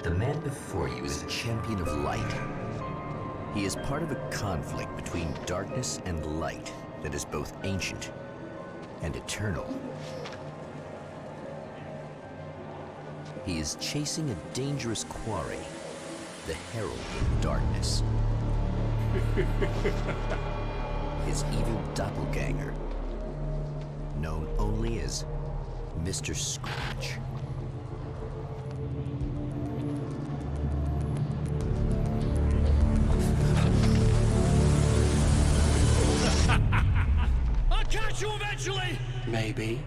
The man before you is a champion of light. He is part of a conflict between darkness and light that is both ancient and eternal. He is chasing a dangerous quarry, the Herald of Darkness. His evil doppelganger, known only as Mr. Scratch. I'll catch you eventually! Maybe.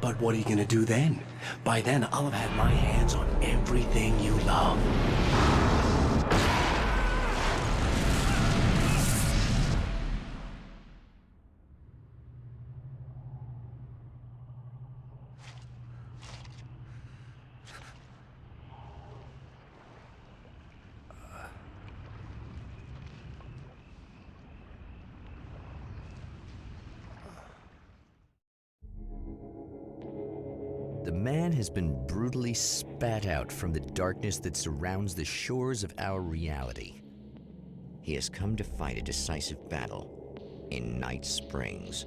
But what are you gonna do then? By then, I'll have had my hands on everything you love. The man has been brutally spat out from the darkness that surrounds the shores of our reality. He has come to fight a decisive battle in Night Springs.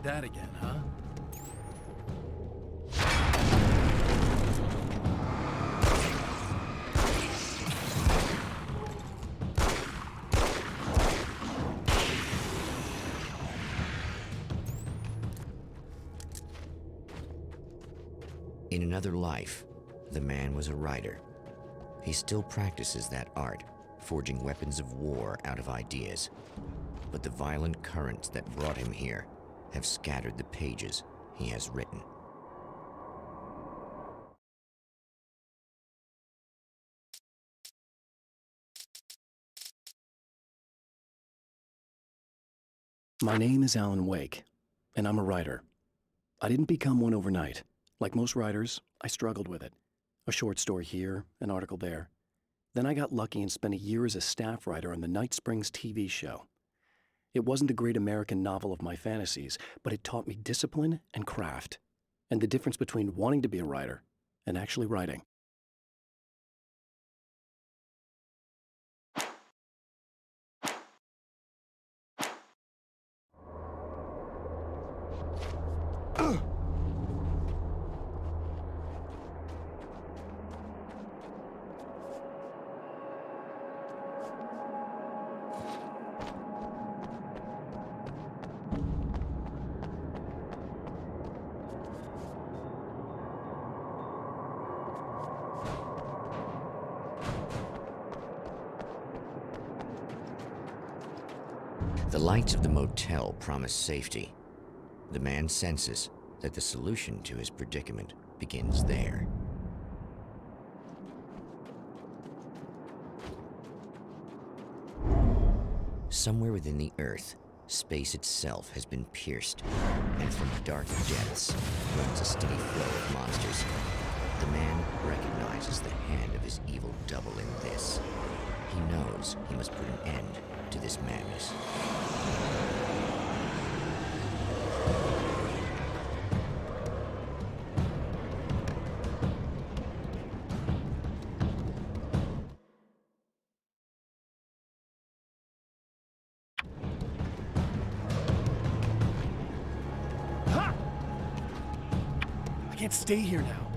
That again, huh? In another life, the man was a writer. He still practices that art, forging weapons of war out of ideas. But the violent currents that brought him here have scattered the pages he has written. My name is Alan Wake, and I'm a writer. I didn't become one overnight. Like most writers, I struggled with it. A short story here, an article there. Then I got lucky and spent a year as a staff writer on the Night Springs TV show. It wasn't a great American novel of my fantasies, but it taught me discipline and craft, and the difference between wanting to be a writer and actually writing. The lights of the motel promise safety. The man senses that the solution to his predicament begins there. Somewhere within the Earth, space itself has been pierced, and from dark depths runs a steady flow of monsters. The man recognizes the hand of his evil double in this. He knows he must put an end to this madness. Ha! I can't stay here now.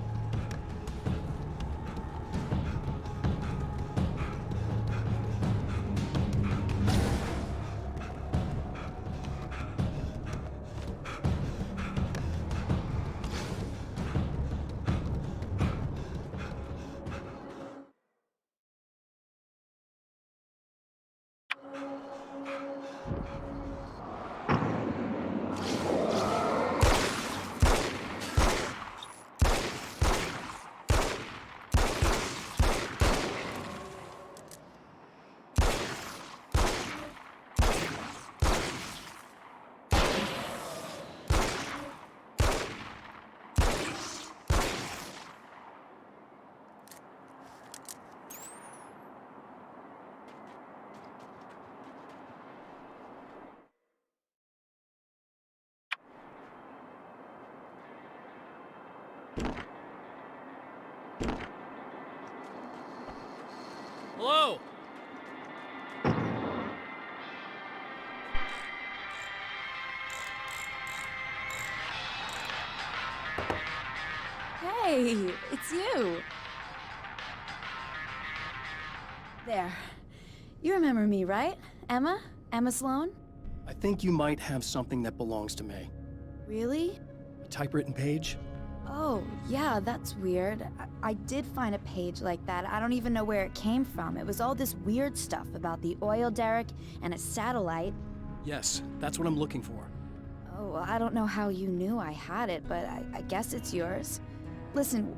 Hello? Hey, it's you. There. You remember me, right? Emma? Emma Sloan? I think you might have something that belongs to me. Really? A typewritten page? Oh, yeah, that's weird. I did find a page like that. I don't even know where it came from. It was all this weird stuff about the oil derrick and a satellite. Yes, that's what I'm looking for. Oh, well, I don't know how you knew I had it, but I guess it's yours. Listen,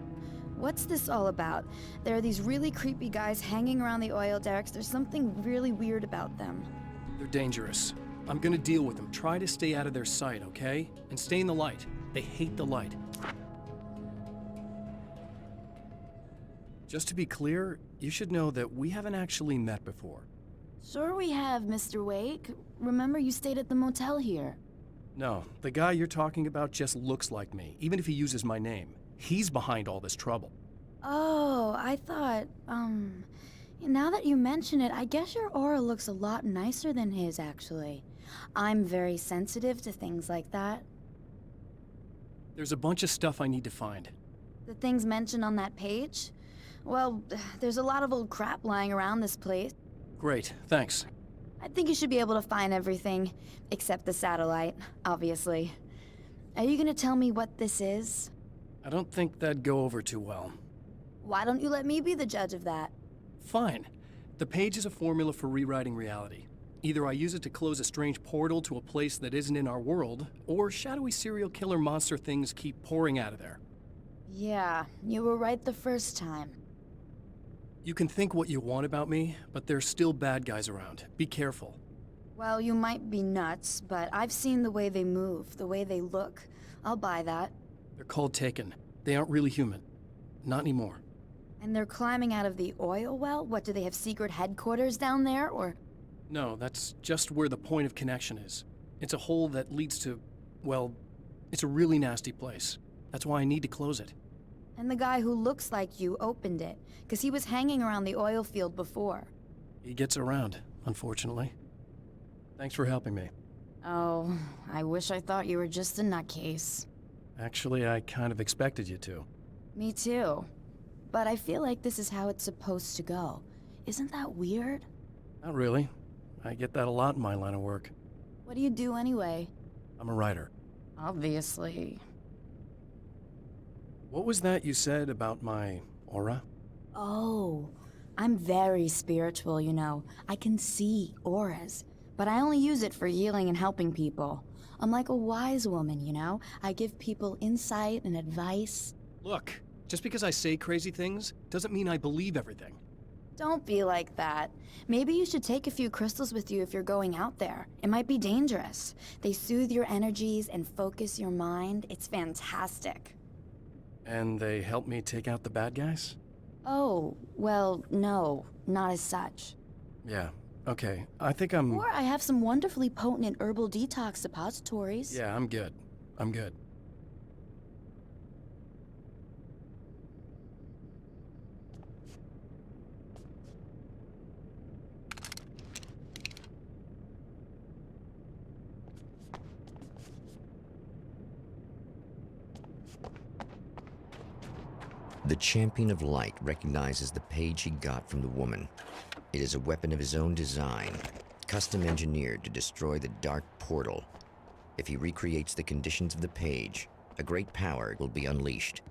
what's this all about? There are these really creepy guys hanging around the oil derricks. There's something really weird about them. They're dangerous. I'm gonna deal with them. Try to stay out of their sight, okay? And stay in the light. They hate the light. Just to be clear, you should know that we haven't actually met before. Sure we have, Mr. Wake. Remember you stayed at the motel here. No, the guy you're talking about just looks like me, even if he uses my name. He's behind all this trouble. Oh, I thought, now that you mention it, I guess your aura looks a lot nicer than his, actually. I'm very sensitive to things like that. There's a bunch of stuff I need to find. The things mentioned on that page? Well, there's a lot of old crap lying around this place. Great, thanks. I think you should be able to find everything, except the satellite, obviously. Are you gonna tell me what this is? I don't think that'd go over too well. Why don't you let me be the judge of that? Fine. The page is a formula for rewriting reality. Either I use it to close a strange portal to a place that isn't in our world, or shadowy serial killer monster things keep pouring out of there. Yeah, you were right the first time. You can think what you want about me, but there's still bad guys around. Be careful. Well, you might be nuts, but I've seen the way they move, the way they look. I'll buy that. They're called Taken. They aren't really human. Not anymore. And they're climbing out of the oil well? What, do they have secret headquarters down there, or...? No, that's just where the point of connection is. It's a hole that leads to, well, it's a really nasty place. That's why I need to close it. And the guy who looks like you opened it, because he was hanging around the oil field before. He gets around, unfortunately. Thanks for helping me. Oh, I wish I thought you were just a nutcase. Actually, I kind of expected you to. Me too. But I feel like this is how it's supposed to go. Isn't that weird? Not really. I get that a lot in my line of work. What do you do anyway? I'm a writer. Obviously. What was that you said about my aura? Oh, I'm very spiritual, you know. I can see auras, but I only use it for healing and helping people. I'm like a wise woman, you know? I give people insight and advice. Look, just because I say crazy things doesn't mean I believe everything. Don't be like that. Maybe you should take a few crystals with you if you're going out there. It might be dangerous. They soothe your energies and focus your mind. It's fantastic. And they helped me take out the bad guys? Oh, well, no, not as such. Yeah, okay. I think I'm... Or I have some wonderfully potent herbal detox suppositories. Yeah, I'm good. I'm good. The Champion of Light recognizes the page he got from the woman. It is a weapon of his own design, custom engineered to destroy the dark portal. If he recreates the conditions of the page, a great power will be unleashed.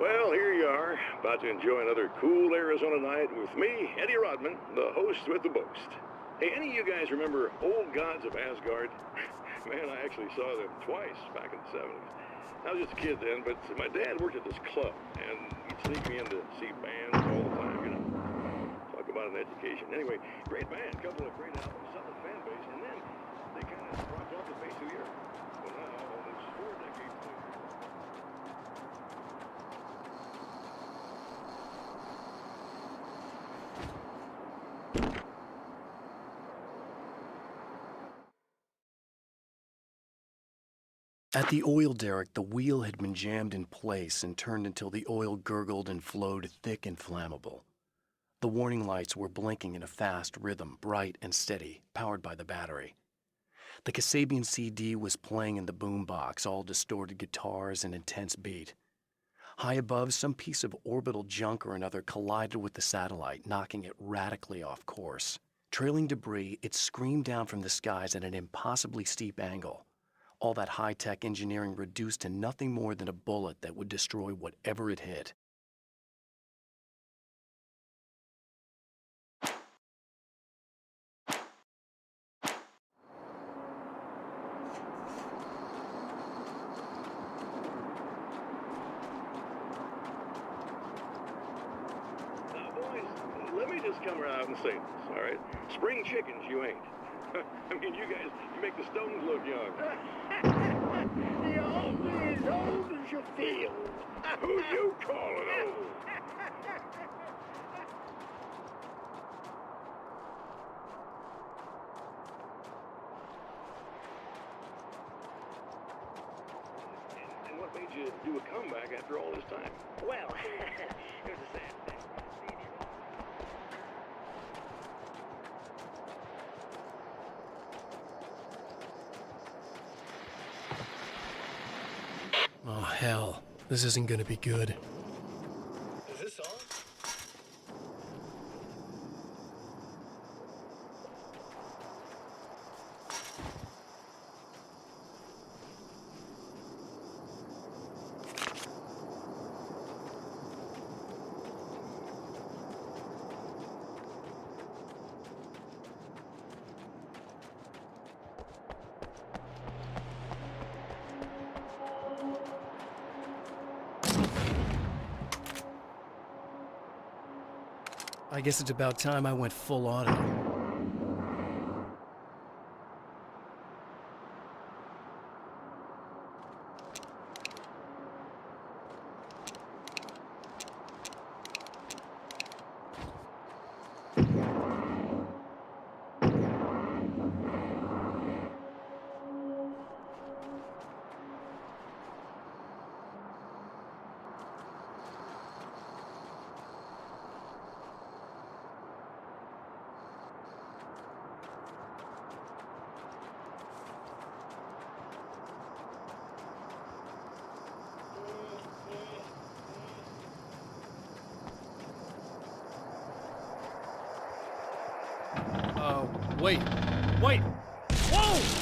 Well, here you are, about to enjoy another cool Arizona night with me, Eddie Rodman, the host with the boast. Hey, any of you guys remember Old Gods of Asgard? Man, I actually saw them twice back in the 70s. I was just a kid then, but my dad worked at this club, and he'd sneak me in to see bands all the time, you know. Talk about an education. Anyway, great band, couple of great albums, solid fan base, and then they kind of dropped off the face of the earth. Well, now, almost 4 decades later. At the oil derrick, the wheel had been jammed in place and turned until the oil gurgled and flowed thick and flammable. The warning lights were blinking in a fast rhythm, bright and steady, powered by the battery. The Kasabian CD was playing in the boombox, all distorted guitars and intense beat. High above, some piece of orbital junk or another collided with the satellite, knocking it radically off course. Trailing debris, it screamed down from the skies at an impossibly steep angle. All that high-tech engineering reduced to nothing more than a bullet that would destroy whatever it hit. Now, boys, let me just come right out and say this, all right? Spring chickens, you ain't. I mean, you guys, you make the Stones look young. You're only as old as you feel. Who you calling old? And what made you do a comeback after all this time? Well, it was a sad thing. Oh, hell. This isn't gonna be good. Is this on? I guess it's about time I went full auto. No, wait! Wait! Whoa!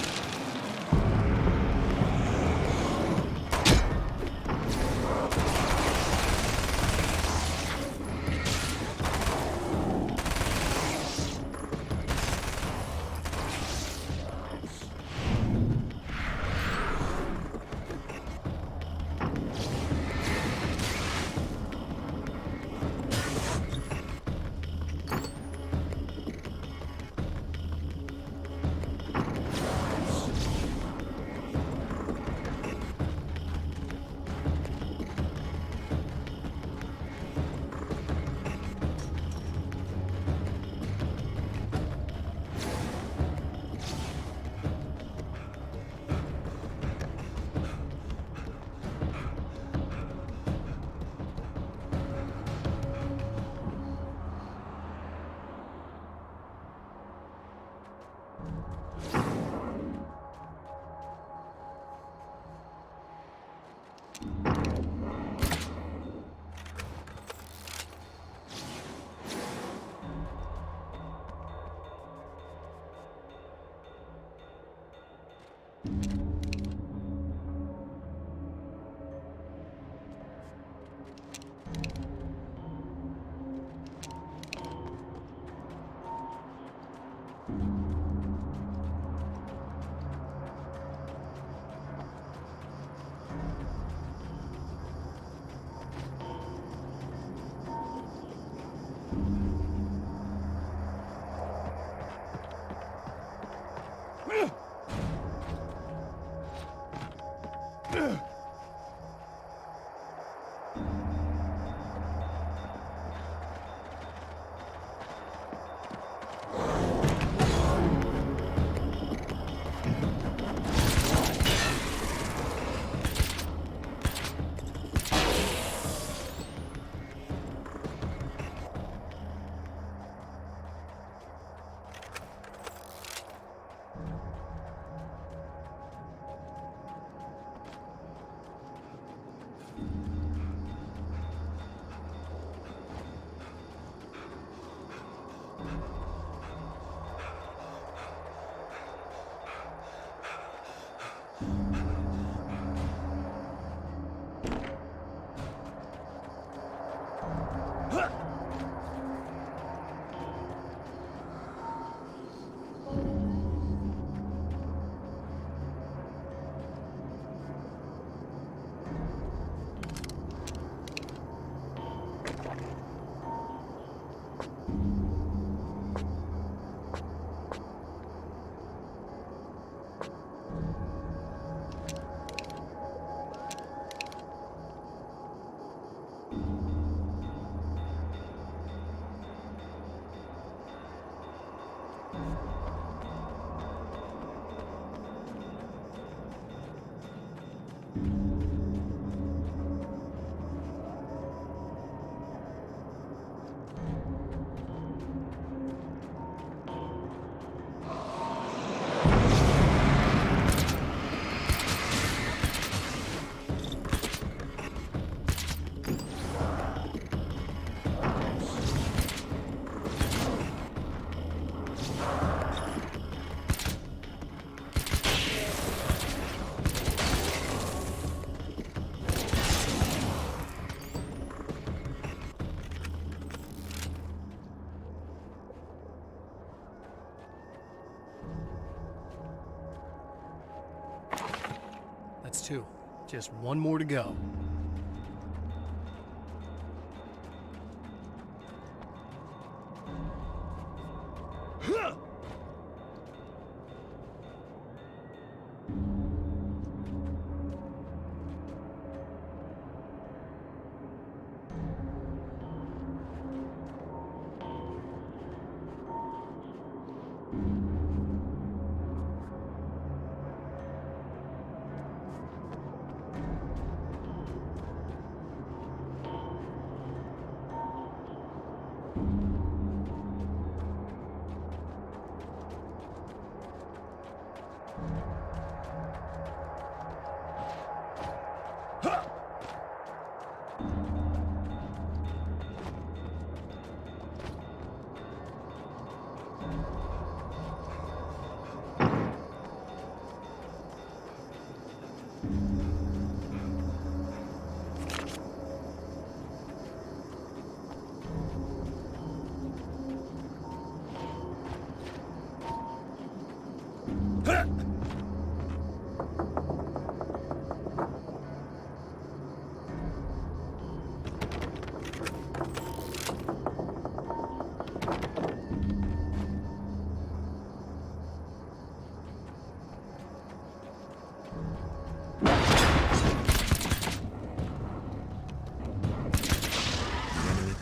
That's two. Just one more to go.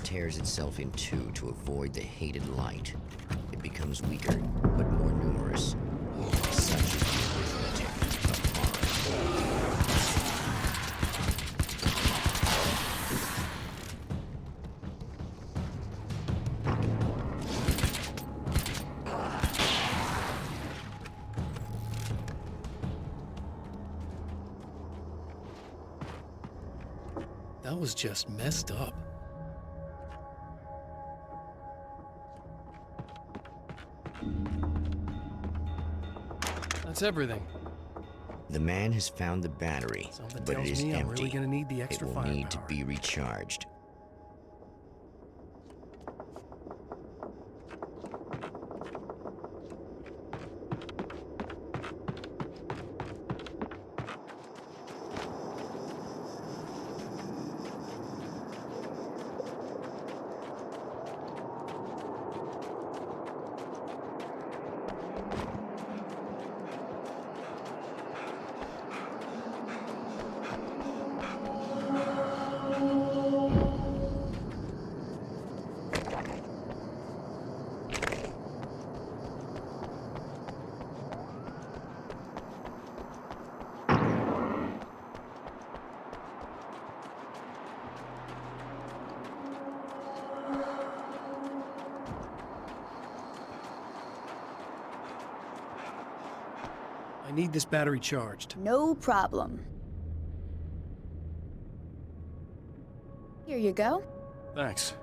Tears itself in two to avoid the hated light. It becomes weaker, but more numerous. Such is the arithmetic of horror. That was just messed up. That's everything. The man has found the battery, Something but it tells is me I'm empty. really gonna need the extra it will need to firepower. be recharged. I need this battery charged. No problem. Here you go. Thanks.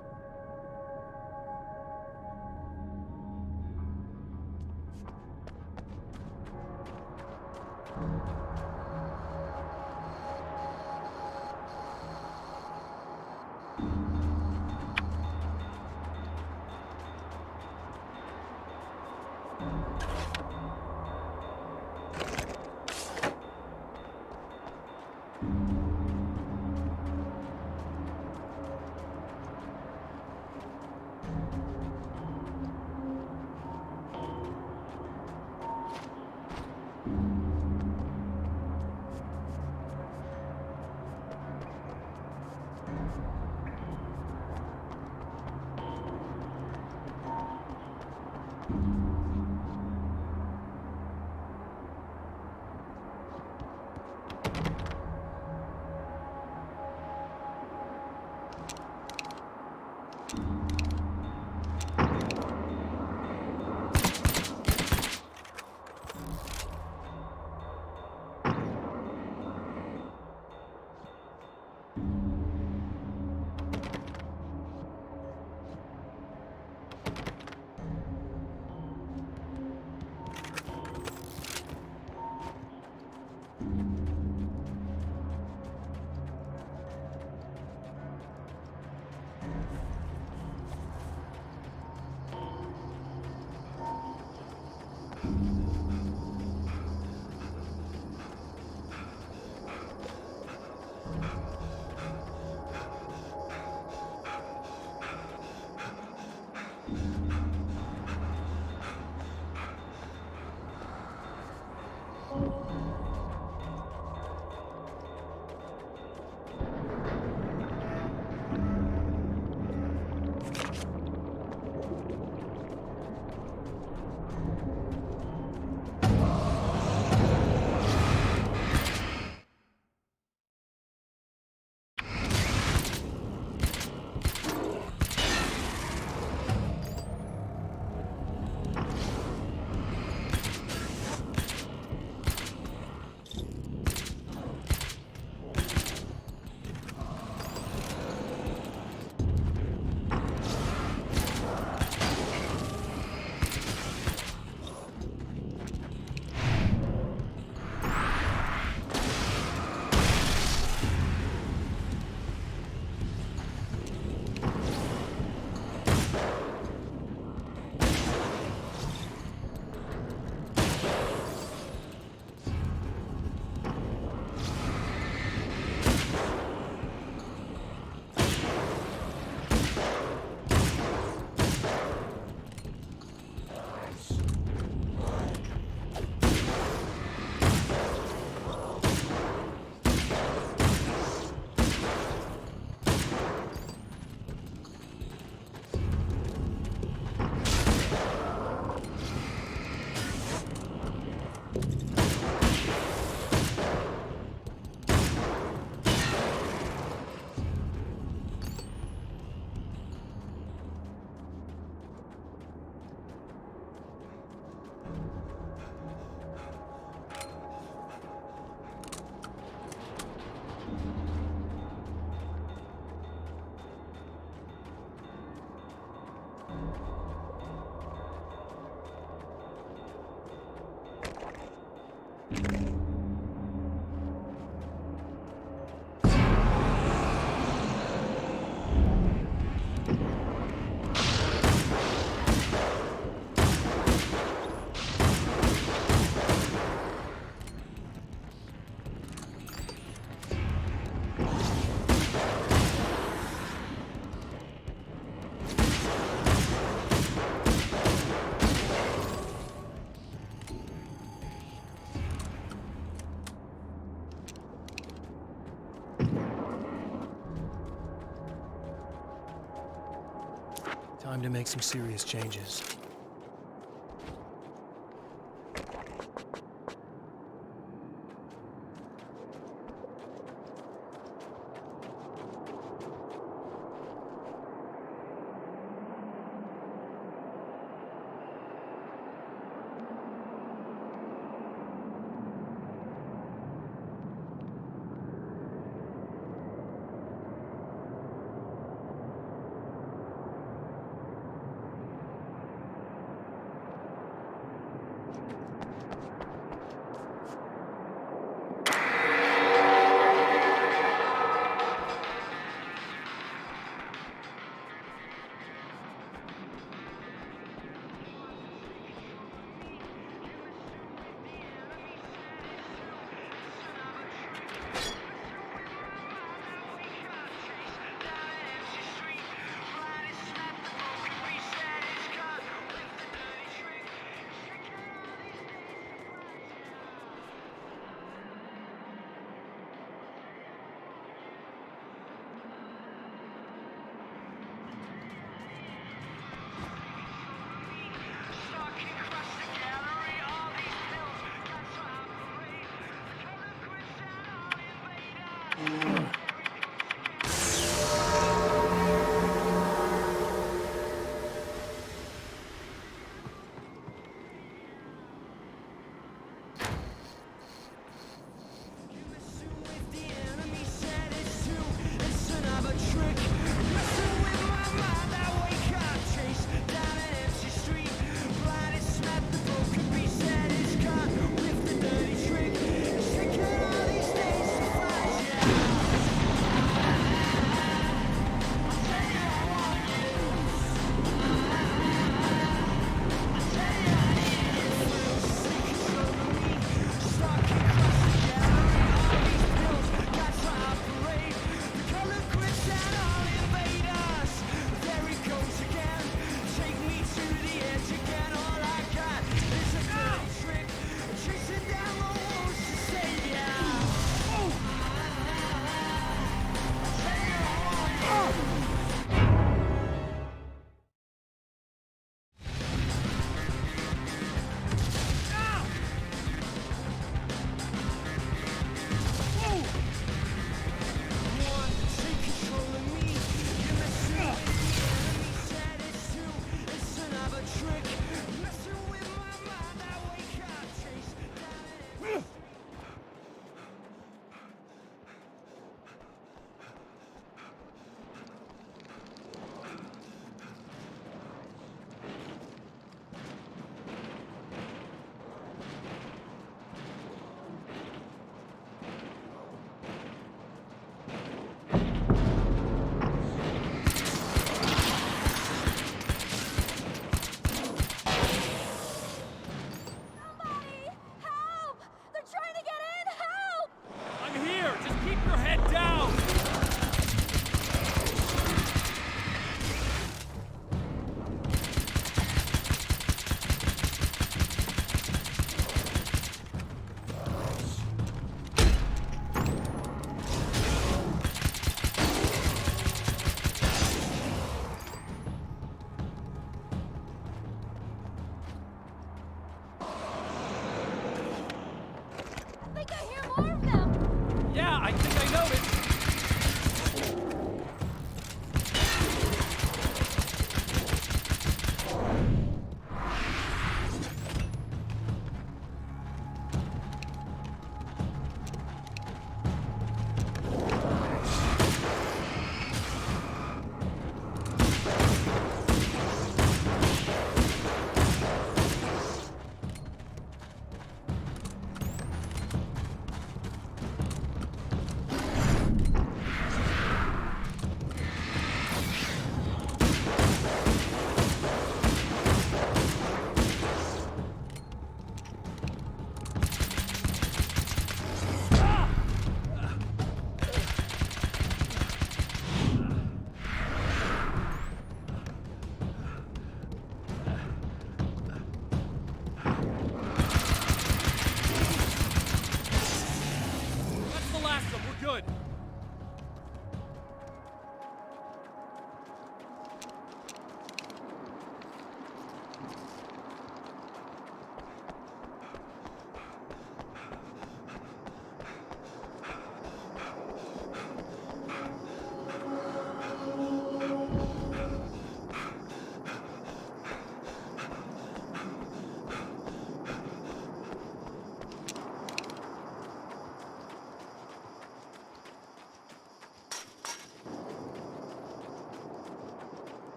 Time to make some serious changes.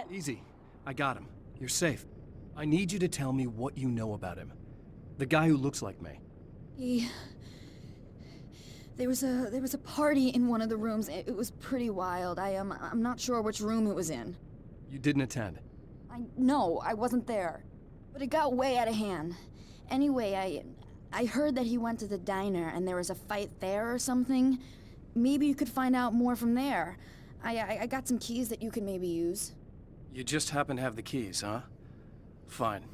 that. Easy. I got him. You're safe. I need you to tell me what you know about him. The guy who looks like me. There was a party in one of the rooms. It was pretty wild. I'm not sure which room it was in. You didn't attend. No, I wasn't there. But it got way out of hand. Anyway, I heard that he went to the diner and there was a fight there or something. Maybe you could find out more from there. I got some keys that you could maybe use. You just happen to have the keys, huh? Fine.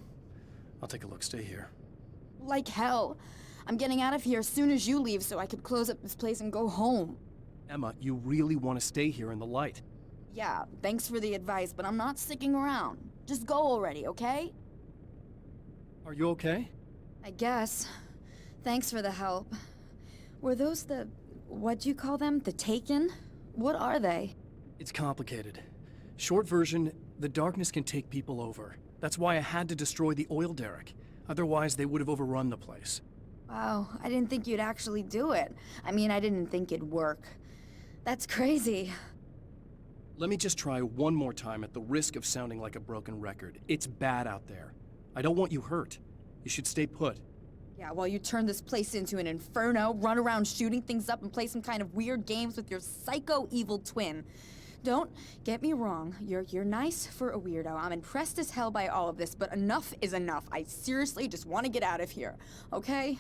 I'll take a look. Stay here. Like hell. I'm getting out of here as soon as you leave so I could close up this place and go home. Emma, you really want to stay here in the light. Yeah, thanks for the advice, but I'm not sticking around. Just go already, okay? Are you okay? I guess. Thanks for the help. Were those what'd you call them? The Taken? What are they? It's complicated. Short version, the darkness can take people over. That's why I had to destroy the oil derrick. Otherwise, they would have overrun the place. Wow, I didn't think you'd actually do it. I mean, I didn't think it'd work. That's crazy. Let me just try one more time at the risk of sounding like a broken record. It's bad out there. I don't want you hurt. You should stay put. Yeah, while you turn this place into an inferno, run around shooting things up and play some kind of weird games with your psycho evil twin. Don't get me wrong, you're nice for a weirdo. I'm impressed as hell by all of this, but enough is enough. I seriously just want to get out of here, okay?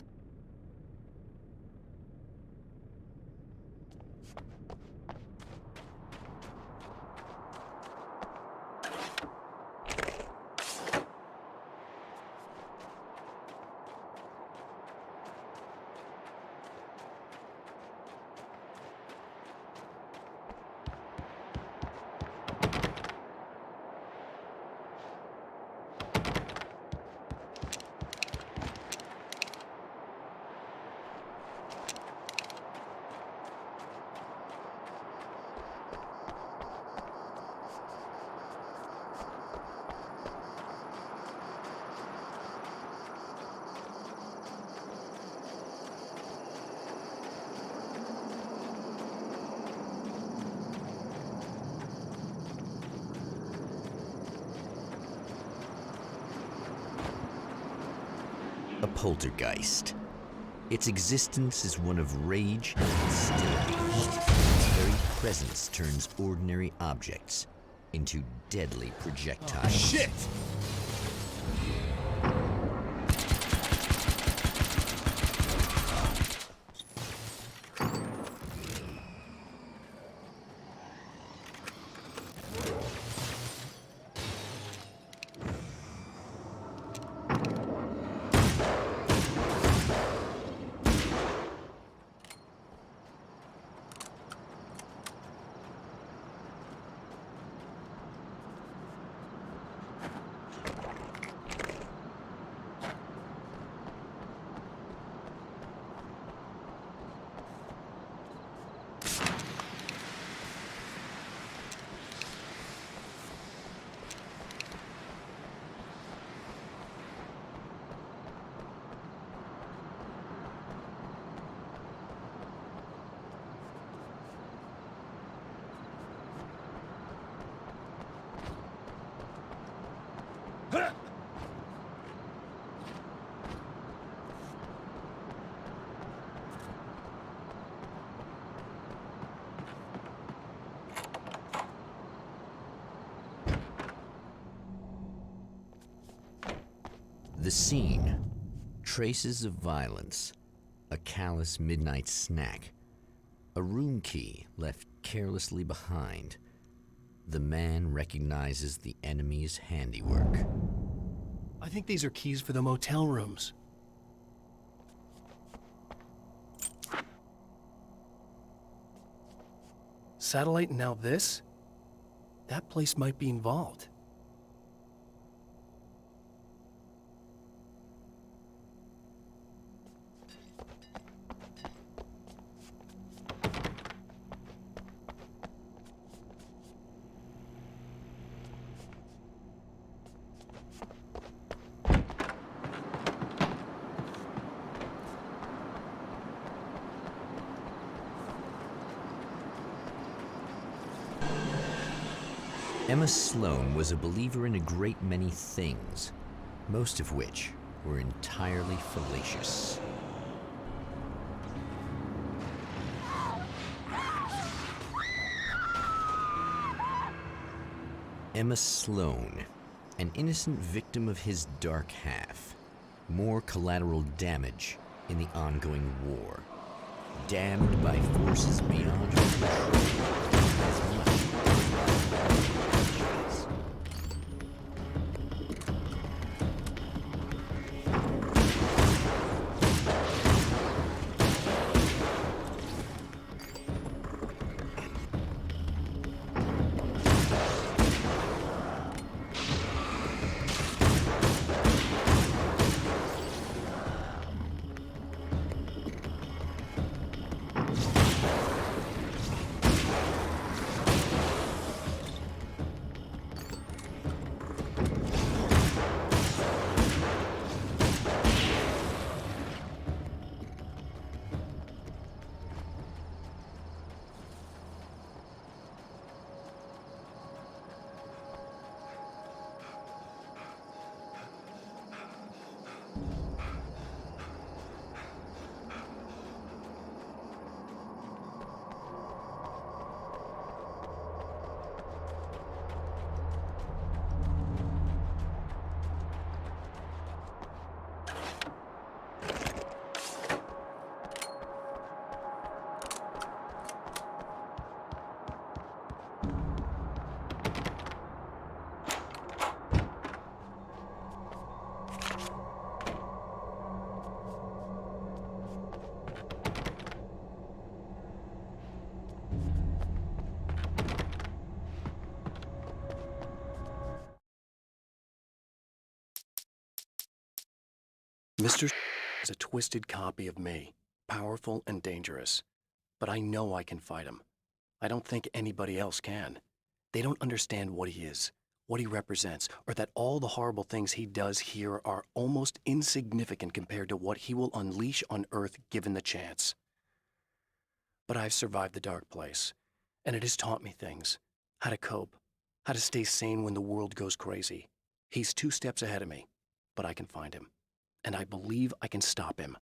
A poltergeist. Its existence is one of rage and hostility. Its very presence turns ordinary objects into deadly projectiles. Oh, shit! The scene. Traces of violence. A callous midnight snack. A room key left carelessly behind. The man recognizes the enemy's handiwork. I think these are keys for the motel rooms. Satellite and now this? That place might be involved. Emma Sloan was a believer in a great many things, most of which were entirely fallacious. Emma Sloan, an innocent victim of his dark half. More collateral damage in the ongoing war. Damned by forces beyond her control. As much as Mr. is a twisted copy of me, powerful and dangerous. But I know I can fight him. I don't think anybody else can. They don't understand what he is, what he represents, or that all the horrible things he does here are almost insignificant compared to what he will unleash on Earth given the chance. But I've survived the dark place, and it has taught me things. How to cope, how to stay sane when the world goes crazy. He's 2 steps ahead of me, but I can find him. And I believe I can stop him.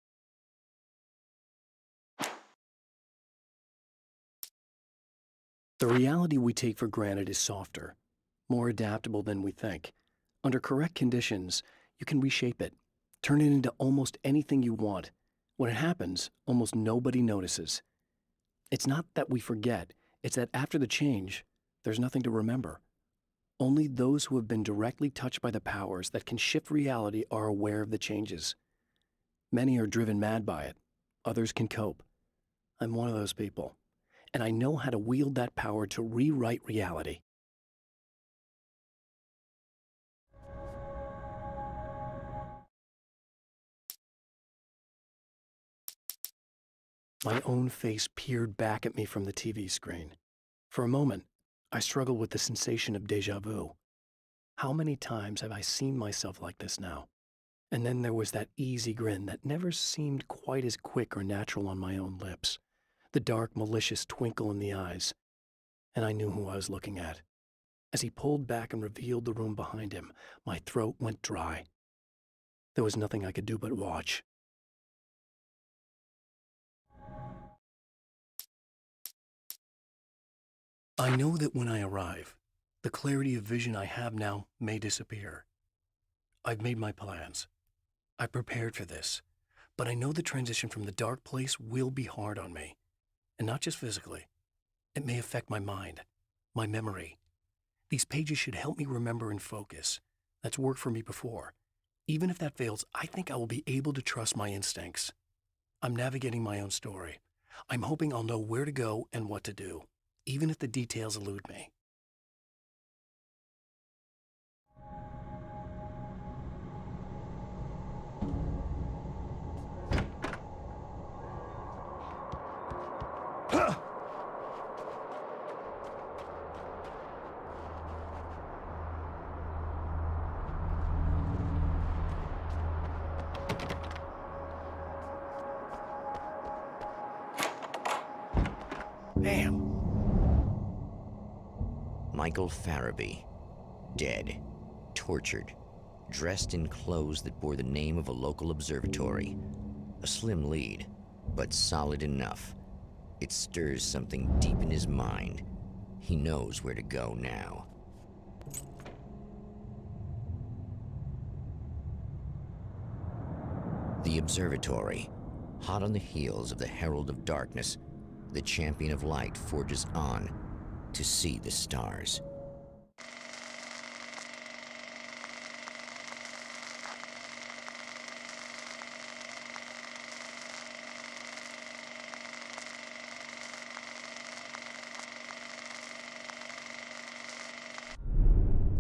The reality we take for granted is softer, more adaptable than we think. Under correct conditions, you can reshape it, turn it into almost anything you want. When it happens, almost nobody notices. It's not that we forget, it's that after the change, there's nothing to remember. Only those who have been directly touched by the powers that can shift reality are aware of the changes. Many are driven mad by it. Others can cope. I'm one of those people, and I know how to wield that power to rewrite reality. My own face peered back at me from the TV screen. For a moment, I struggled with the sensation of déjà vu. How many times have I seen myself like this now? And then there was that easy grin that never seemed quite as quick or natural on my own lips. The dark, malicious twinkle in the eyes. And I knew who I was looking at. As he pulled back and revealed the room behind him, my throat went dry. There was nothing I could do but watch. I know that when I arrive, the clarity of vision I have now may disappear. I've made my plans. I prepared for this, but I know the transition from the dark place will be hard on me. And not just physically. It may affect my mind, my memory. These pages should help me remember and focus. That's worked for me before. Even if that fails, I think I will be able to trust my instincts. I'm navigating my own story. I'm hoping I'll know where to go and what to do, even if the details elude me. Michael Farabee, dead, tortured, dressed in clothes that bore the name of a local observatory. A slim lead, but solid enough. It stirs something deep in his mind. He knows where to go now. The observatory, hot on the heels of the Herald of Darkness, the champion of light forges on to see the stars.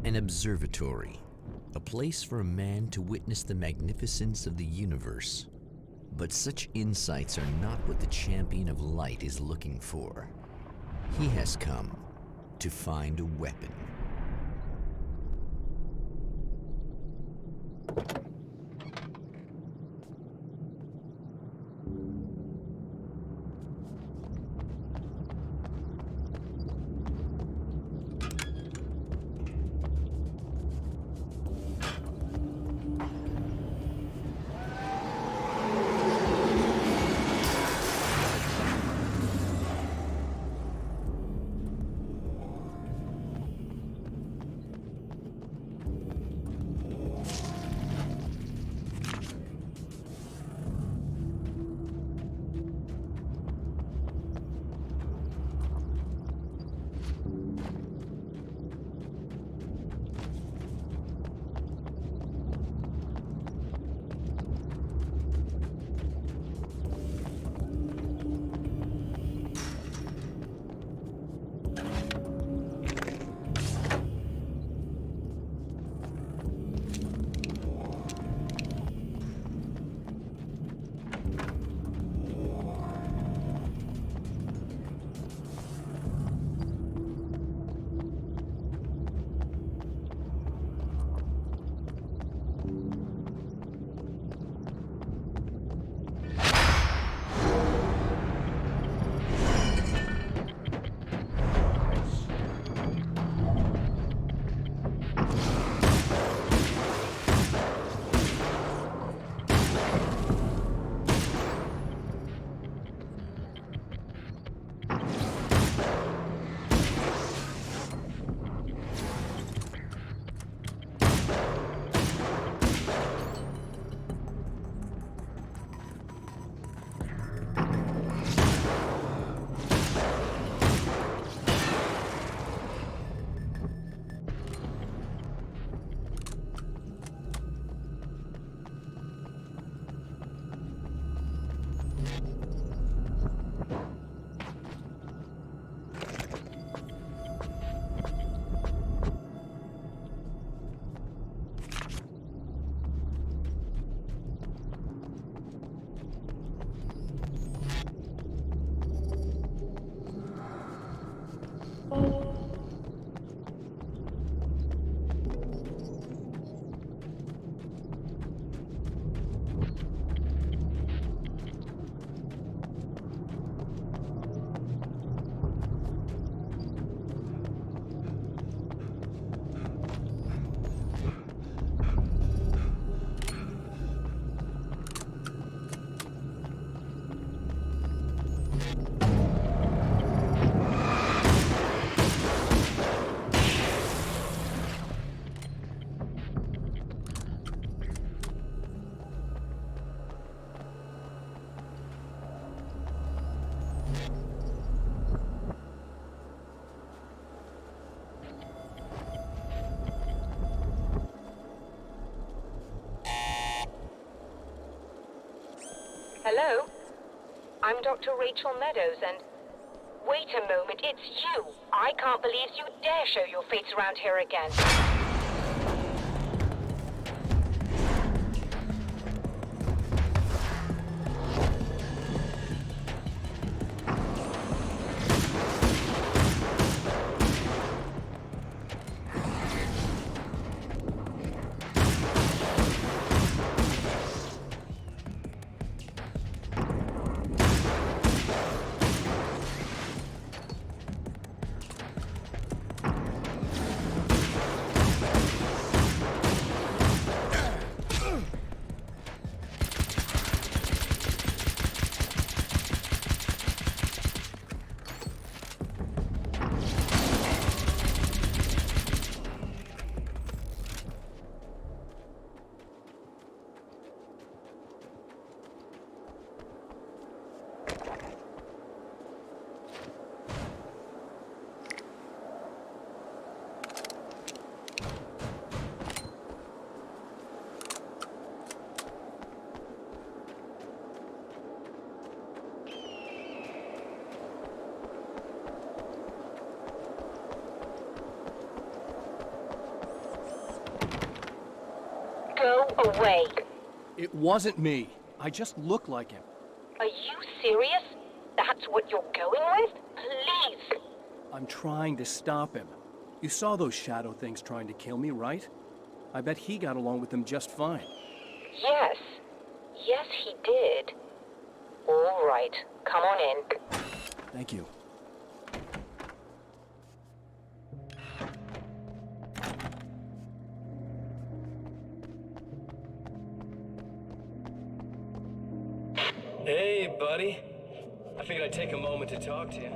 An observatory, a place for a man to witness the magnificence of the universe. But such insights are not what the champion of light is looking for. He has come to find a weapon. Hello? I'm Dr. Rachel Meadows, and... Wait a moment, it's you! I can't believe you dare show your face around here again. away. It wasn't me. I just look like him. Are you serious? That's what you're going with? Please. I'm trying to stop him. You saw those shadow things trying to kill me, right? I bet he got along with them just fine. Yes. Yes, he did. All right. Come on in. Thank you. Hey, buddy. I figured I'd take a moment to talk to you.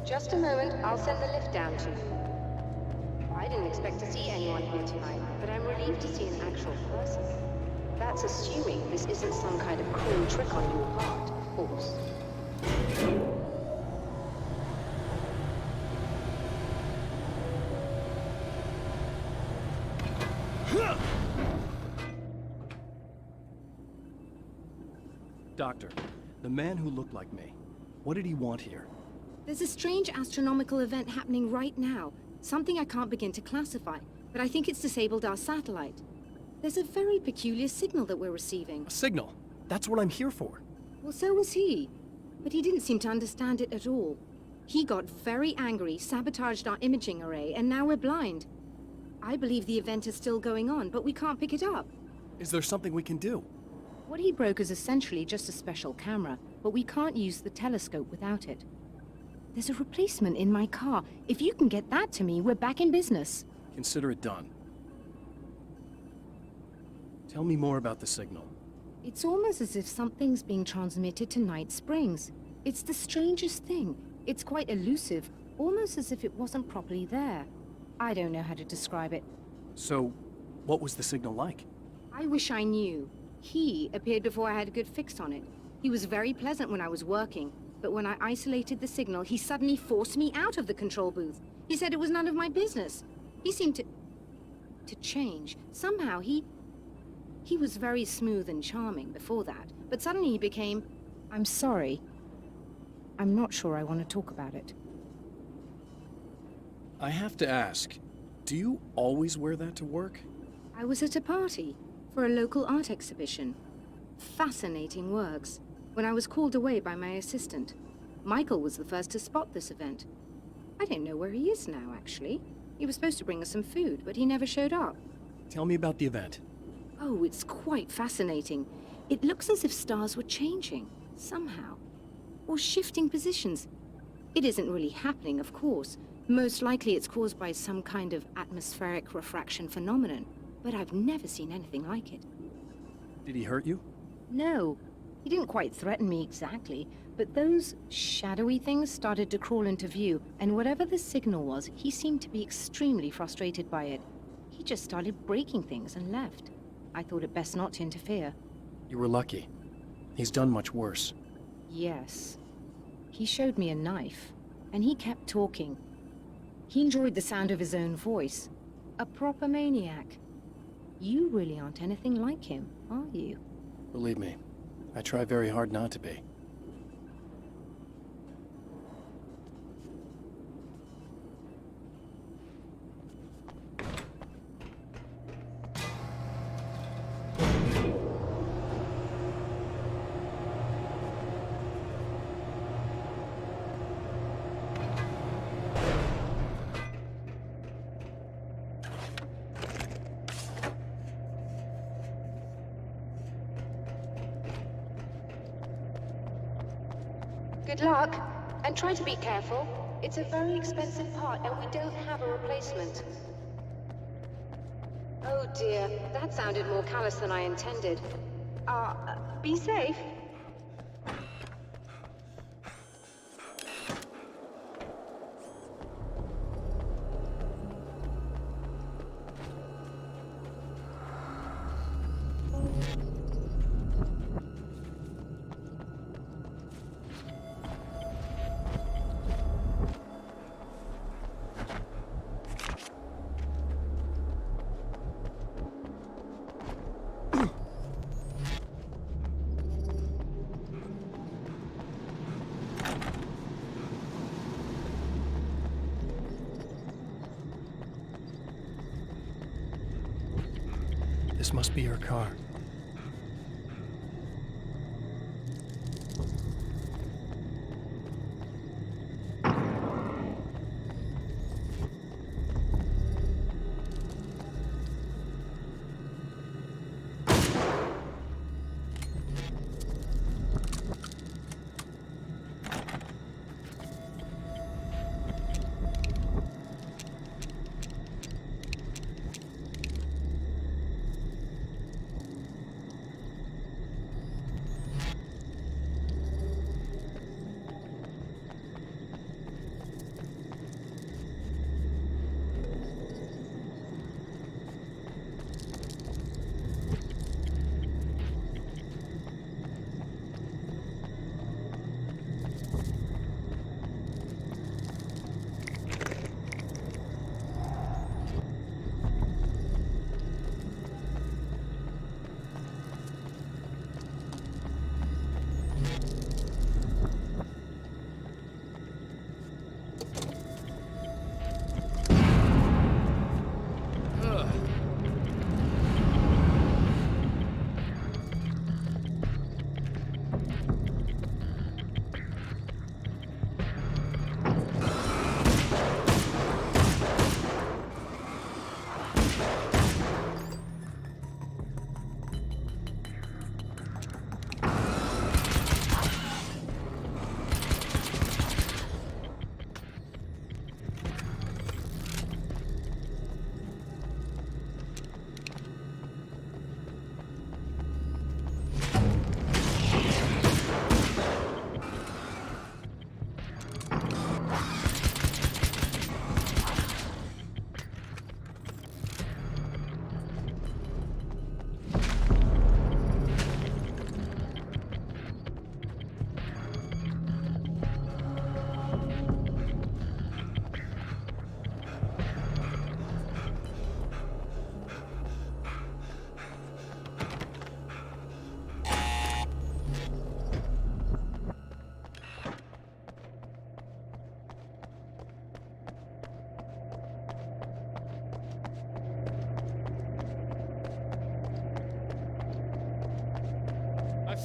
Just a moment. I'll send the lift down to you. I didn't expect to see anyone here tonight, but I'm relieved to see an actual person. That's assuming this isn't some kind of cruel trick on your part, of course. Doctor, the man who looked like me, what did he want here? There's a strange astronomical event happening right now. Something I can't begin to classify, but I think it's disabled our satellite. There's a very peculiar signal that we're receiving. A signal? That's what I'm here for. Well, so was he. But he didn't seem to understand it at all. He got very angry, sabotaged our imaging array, and now we're blind. I believe the event is still going on, but we can't pick it up. Is there something we can do? What he broke is essentially just a special camera, but we can't use the telescope without it. There's a replacement in my car. If you can get that to me, we're back in business. Consider it done. Tell me more about the signal. It's almost as if something's being transmitted to Night Springs. It's the strangest thing. It's quite elusive, almost as if it wasn't properly there. I don't know how to describe it. So, what was the signal like? I wish I knew. He appeared before I had a good fix on it. He was very pleasant when I was working, but when I isolated the signal, he suddenly forced me out of the control booth. He said it was none of my business. He seemed to change. Somehow he was very smooth and charming before that, but suddenly he became, I'm sorry. I'm not sure I want to talk about it. I have to ask, do you always wear that to work? I was at a party for a local art exhibition. Fascinating works. When I was called away by my assistant, Michael was the first to spot this event. I don't know where he is now, actually. He was supposed to bring us some food, but he never showed up. Tell me about the event. Oh, it's quite fascinating. It looks as if stars were changing, somehow. Or shifting positions. It isn't really happening, of course. Most likely it's caused by some kind of atmospheric refraction phenomenon. But I've never seen anything like it. Did he hurt you? No. He didn't quite threaten me exactly, but those shadowy things started to crawl into view, and whatever the signal was, he seemed to be extremely frustrated by it. He just started breaking things and left. I thought it best not to interfere. You were lucky. He's done much worse. Yes. He showed me a knife, and he kept talking. He enjoyed the sound of his own voice. A proper maniac. You really aren't anything like him, are you? Believe me, I try very hard not to be. Good luck, and try to be careful. It's a very expensive part, and we don't have a replacement. Oh dear, that sounded more callous than I intended. Be safe. This must be her car.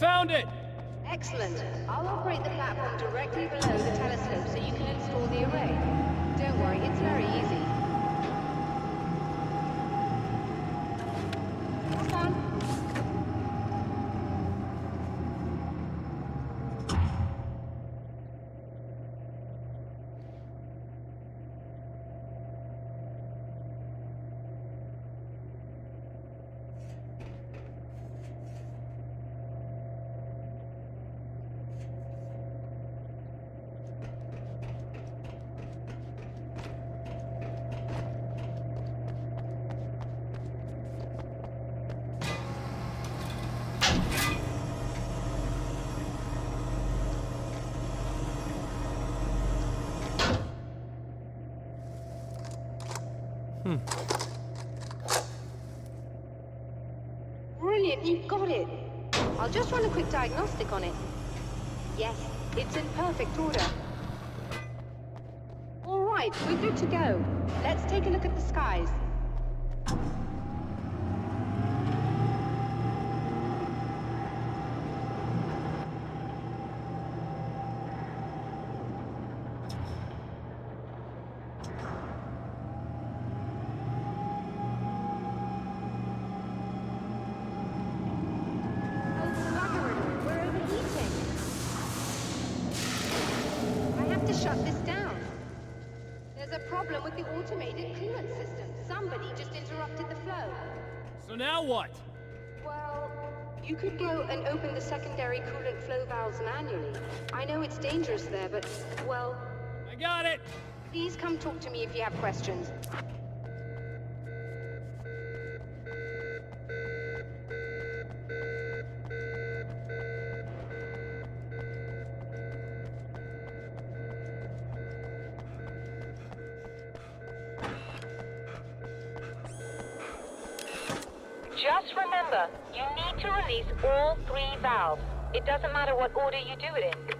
Found it! Excellent. I'll operate the platform directly below the telescope so you can install the array. Don't worry, it's very easy. Come on. Brilliant, you've got it. I'll just run a quick diagnostic on it. Yes, it's in perfect order. All right, we're good to go. Let's take a look at the skies. Shut this down. There's a problem with the automated coolant system. Somebody just interrupted the flow. So now what? Well, you could go and open the secondary coolant flow valves manually. I know it's dangerous there, but, well... I got it! Please come talk to me if you have questions. Just remember, you need to release all 3 valves. It doesn't matter what order you do it in.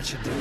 That should do it.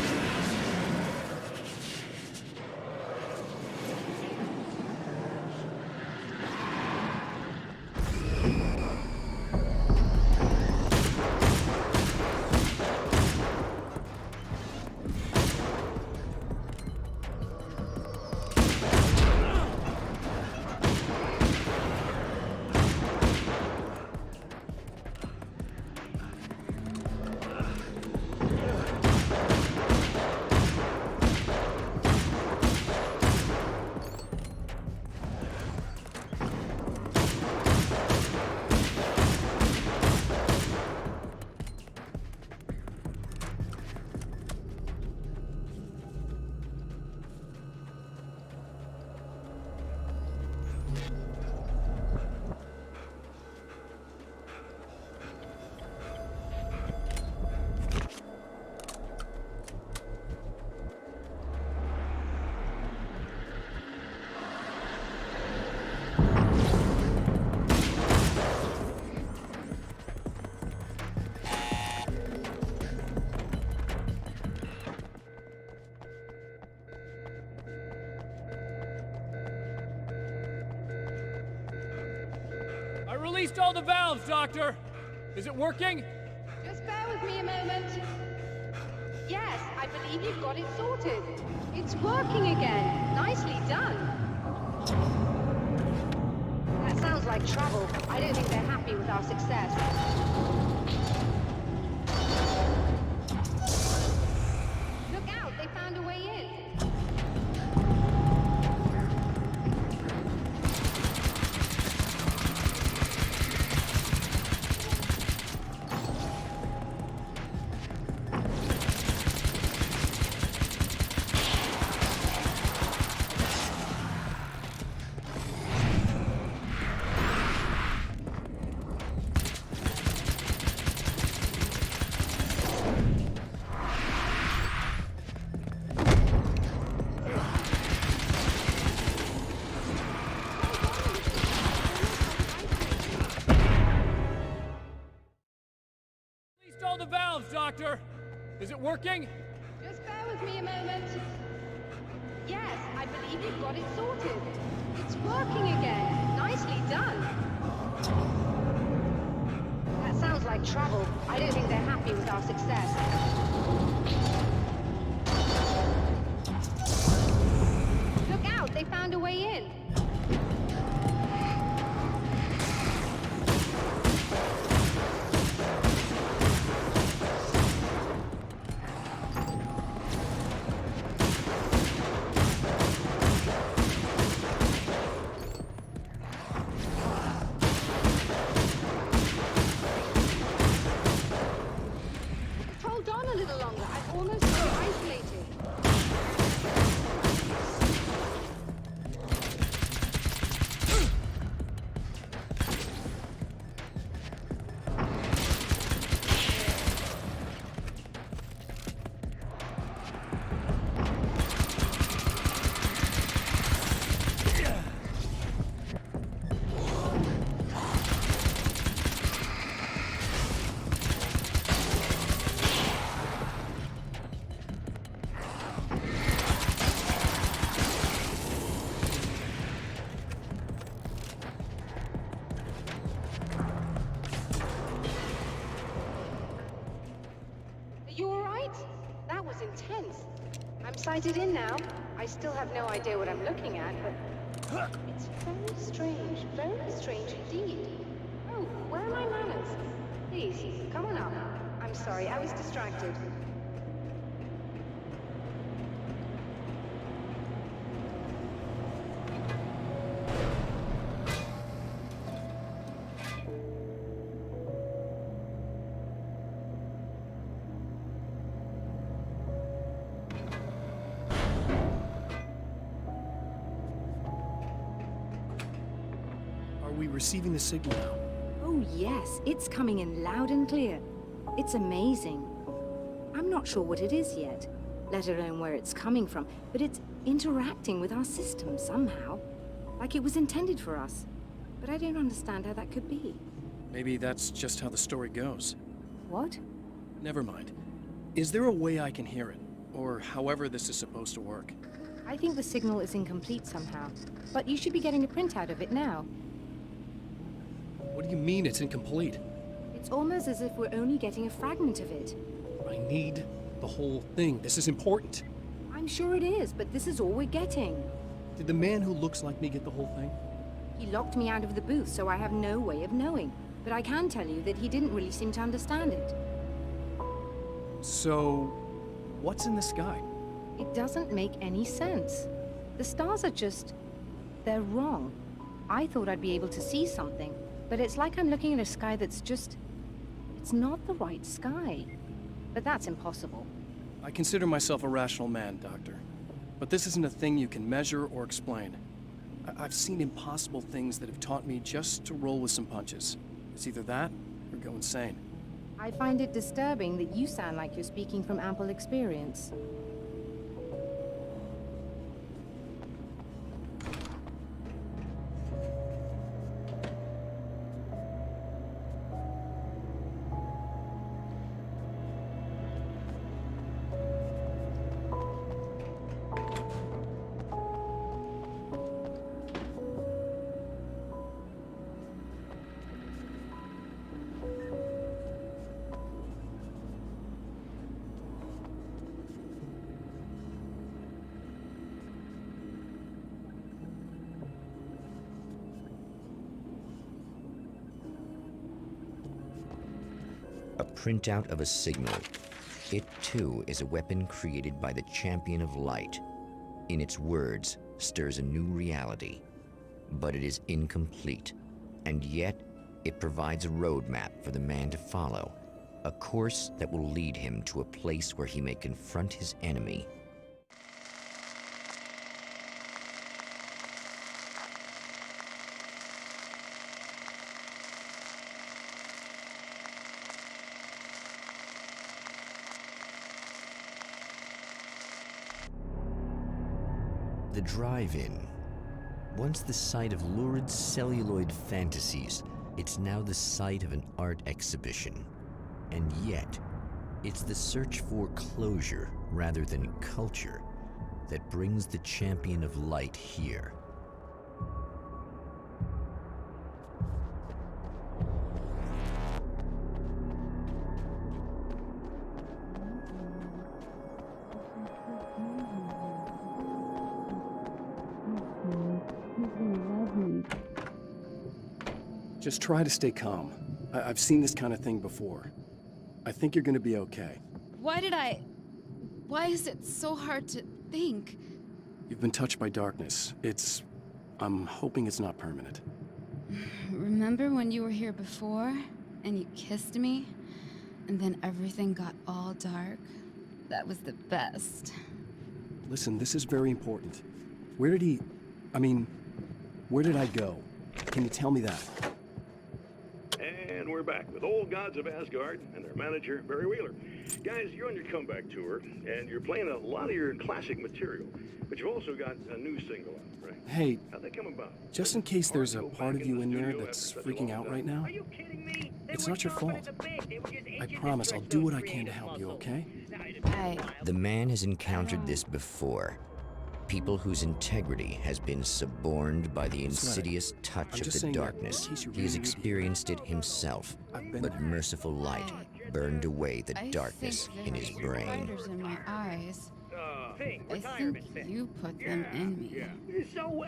I released all the valves, Doctor! Is it working? Just bear with me a moment. Yes, I believe you've got it sorted. It's working again. Nicely done. That sounds like trouble. I don't think they're happy with our success. Look out, they found a way in. All the valves, Doctor! Is it working? Just bear with me a moment. Yes, I believe you've got it sorted. It's working again. Nicely done. That sounds like trouble. I don't think they're happy with our success. Look out, they found a way in. Intense. I'm sighted in now. I still have no idea what I'm looking at, but it's very strange indeed. Oh, where are my manners? Please, come on up. I'm sorry, I was distracted. Receiving the signal now. Oh yes, it's coming in loud and clear. It's amazing. I'm not sure what it is yet, let alone where it's coming from, but it's interacting with our system somehow, like it was intended for us. But I don't understand how that could be. Maybe that's just how the story goes. What? Never mind. Is there a way I can hear it? Or however this is supposed to work? I think the signal is incomplete somehow, but you should be getting a printout of it now. What do you mean it's incomplete? It's almost as if we're only getting a fragment of it. I need the whole thing. This is important. I'm sure it is, but this is all we're getting. Did the man who looks like me get the whole thing? He locked me out of the booth, so I have no way of knowing. But I can tell you that he didn't really seem to understand it. So, what's in the sky? It doesn't make any sense. The stars are just... they're wrong. I thought I'd be able to see something, but it's like I'm looking at a sky that's just... it's not the right sky. But that's impossible. I consider myself a rational man, Doctor. But this isn't a thing you can measure or explain. I've seen impossible things that have taught me just to roll with some punches. It's either that, or go insane. I find it disturbing that you sound like you're speaking from ample experience. A printout of a signal. It too is a weapon created by the Champion of Light. In its words, stirs a new reality. But it is incomplete, and yet it provides a roadmap for the man to follow, a course that will lead him to a place where he may confront his enemy. The drive-in. Once the site of lurid celluloid fantasies, it's now the site of an art exhibition. And yet, it's the search for closure rather than culture that brings the Champion of Light here. Just try to stay calm. I've seen this kind of thing before. I think you're gonna be okay. Why is it so hard to think? You've been touched by darkness. I'm hoping it's not permanent. Remember when you were here before, and you kissed me? And then everything got all dark? That was the best. Listen, this is very important. Where did I go? Can you tell me that? And we're back with Old Gods of Asgard and their manager, Barry Wheeler. Guys, you're on your comeback tour, and you're playing a lot of your classic material, but you've also got a new single out, right? Hey, how'd that come about? Just in case there's a part of you in there that's freaking out right now, it's not your fault. I promise I'll do what I can to help you, okay? The man has encountered this before. People whose integrity has been suborned by the insidious touch of the darkness. He has experienced it himself, but merciful light burned away the darkness in his brain. In my eyes. I think you put them in me. So,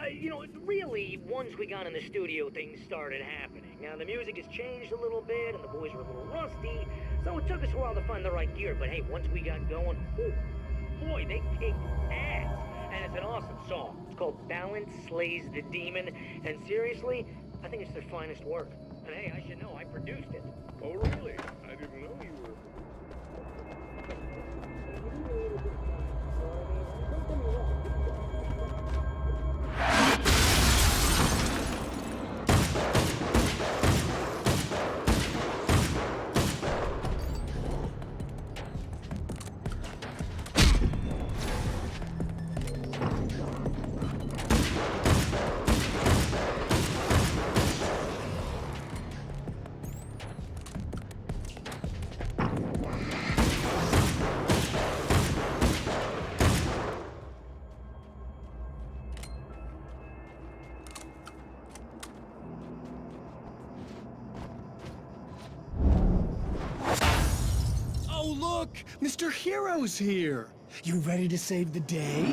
really, once we got in the studio, things started happening. Now, the music has changed a little bit, and the boys were a little rusty, so it took us a while to find the right gear. But hey, once we got going, boy, they kicked ass. And it's an awesome song. It's called Balance Slays the Demon, and seriously, I think it's their finest work. And hey, I should know, I produced it. Oh, really? I didn't know you were... Look! Mr. Hero's here! You ready to save the day?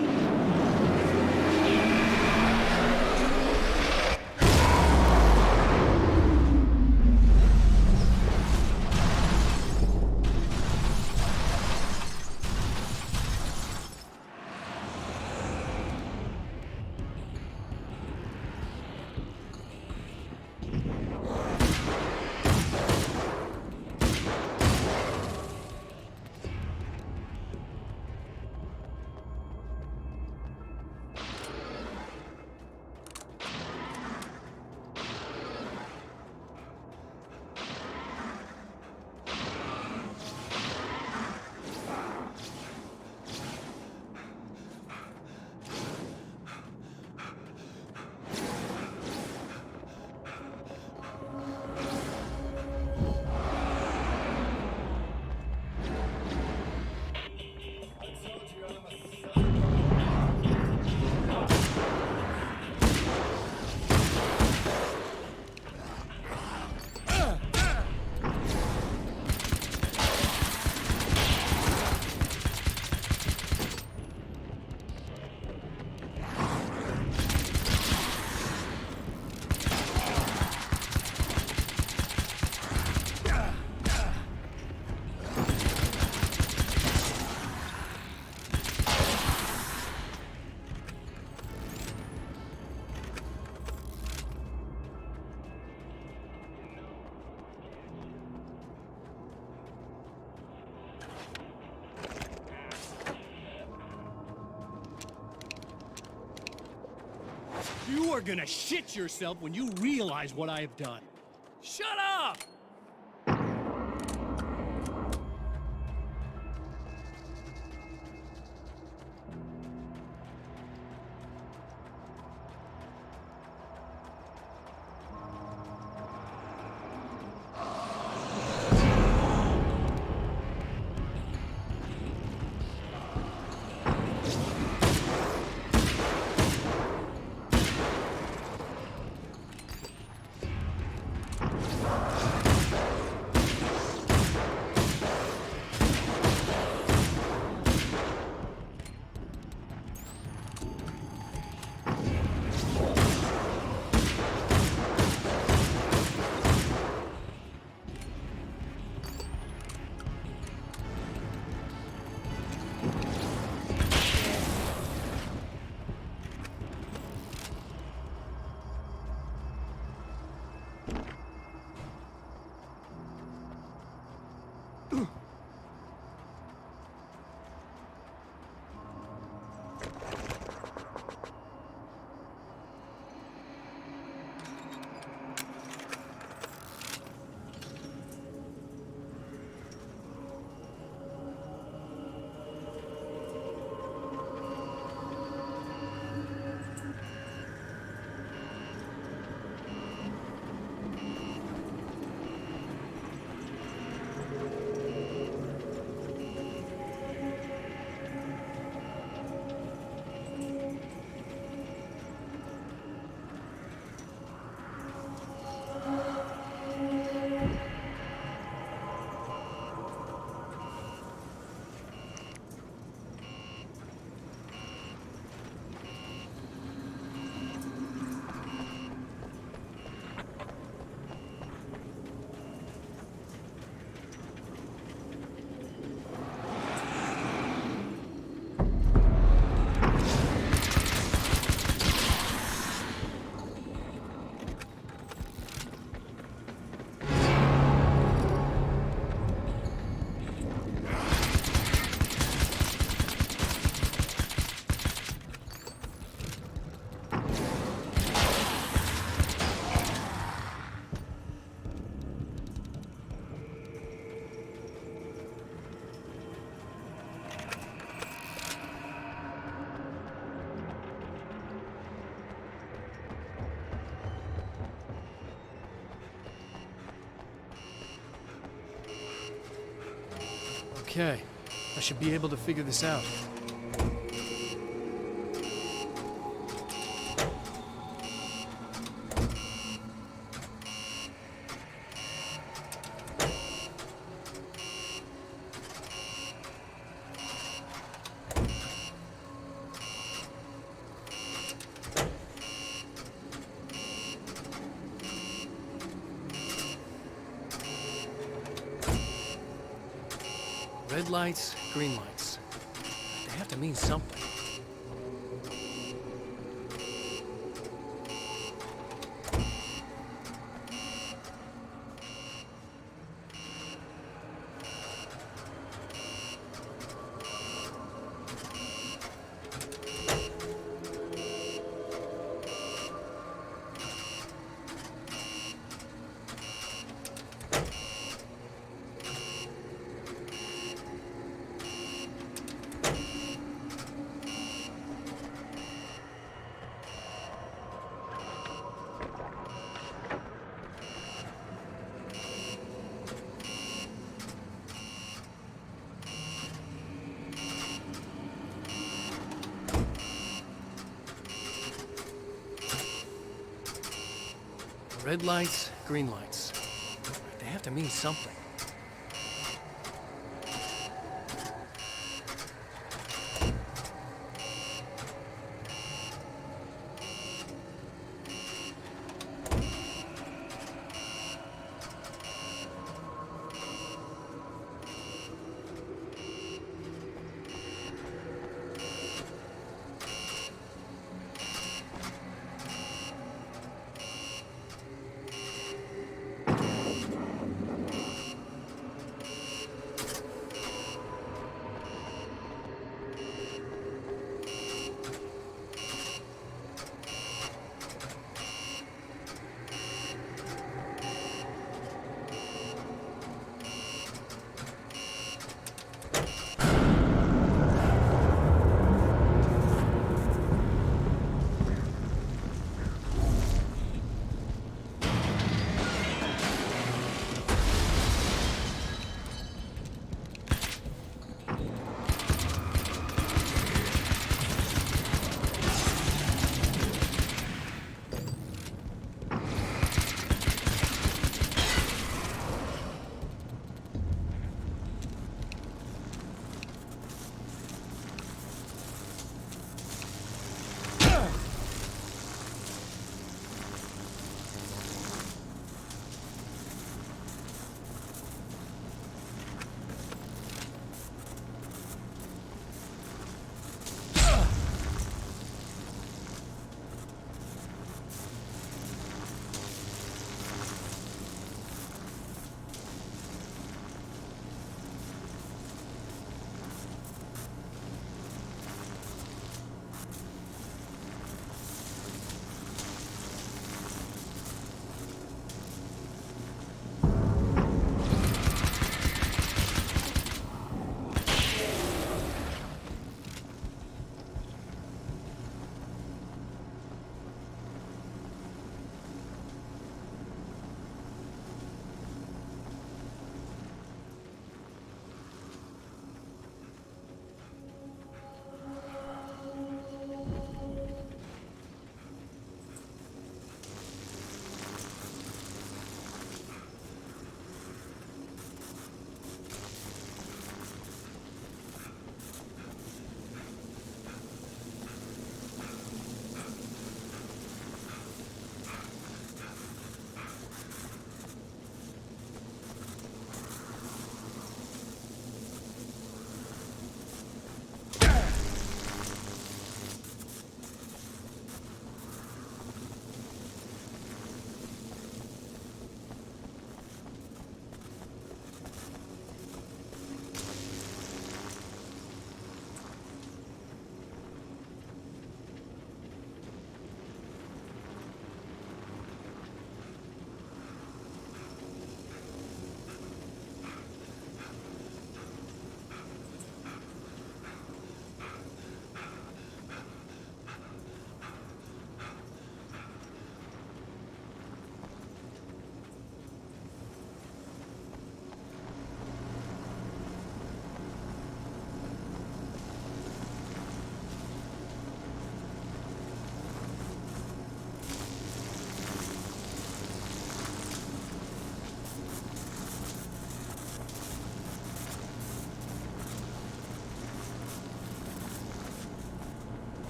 You are gonna shit yourself when you realize what I have done. Shut up! Okay, I should be able to figure this out. Red lights, green lights. They have to mean something. Red lights, green lights. They have to mean something.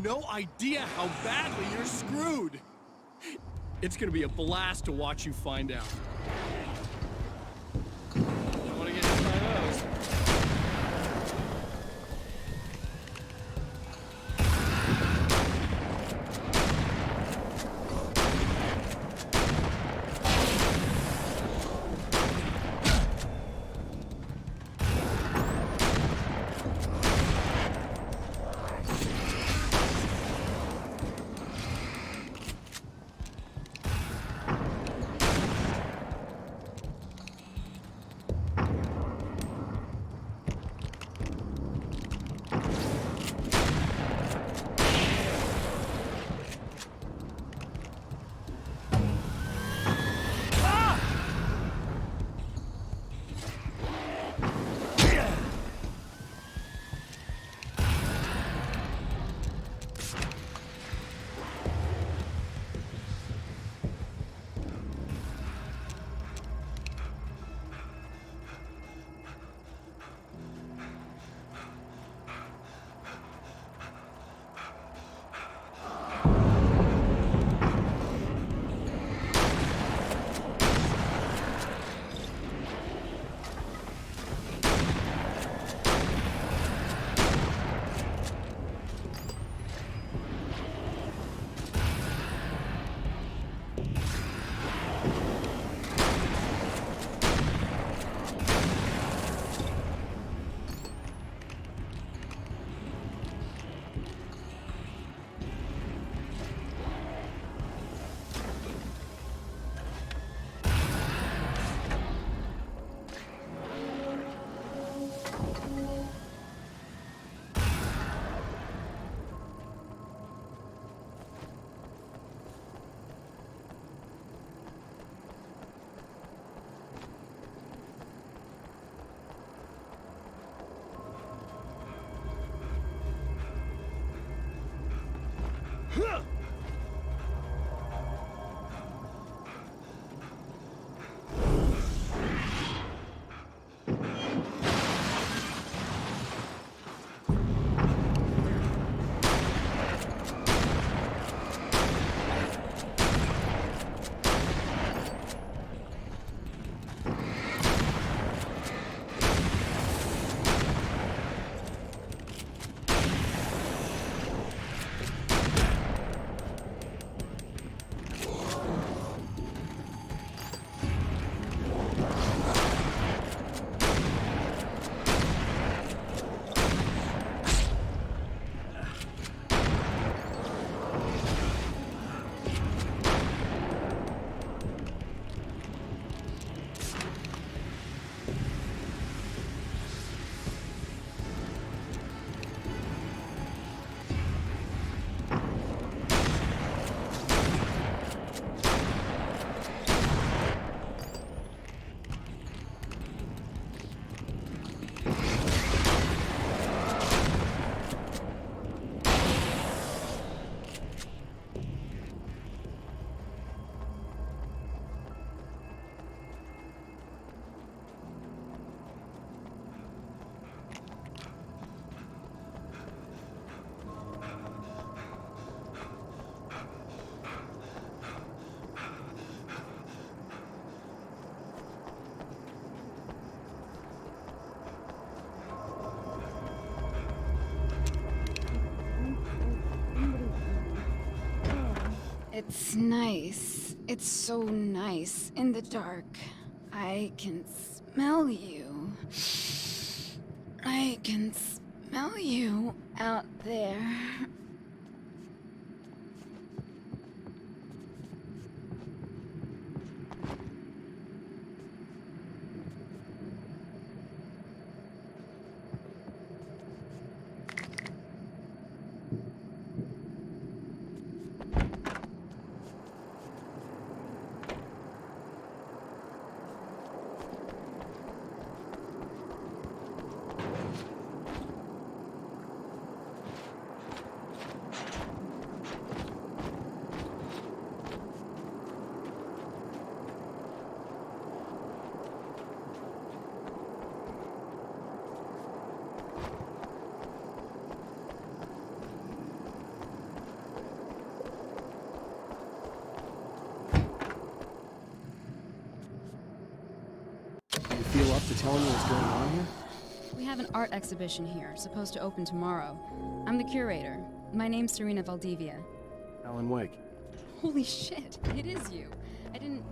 no idea how badly you're screwed. It's gonna be a blast to watch you find out. Don't want to get hit by those. It's nice. It's so nice in the dark. I can smell you. I can smell you out there. telling me what's going on here? We have an art exhibition here, supposed to open tomorrow. I'm the curator. My name's Serena Valdivia. Alan Wake. Holy shit, it is you. I didn't...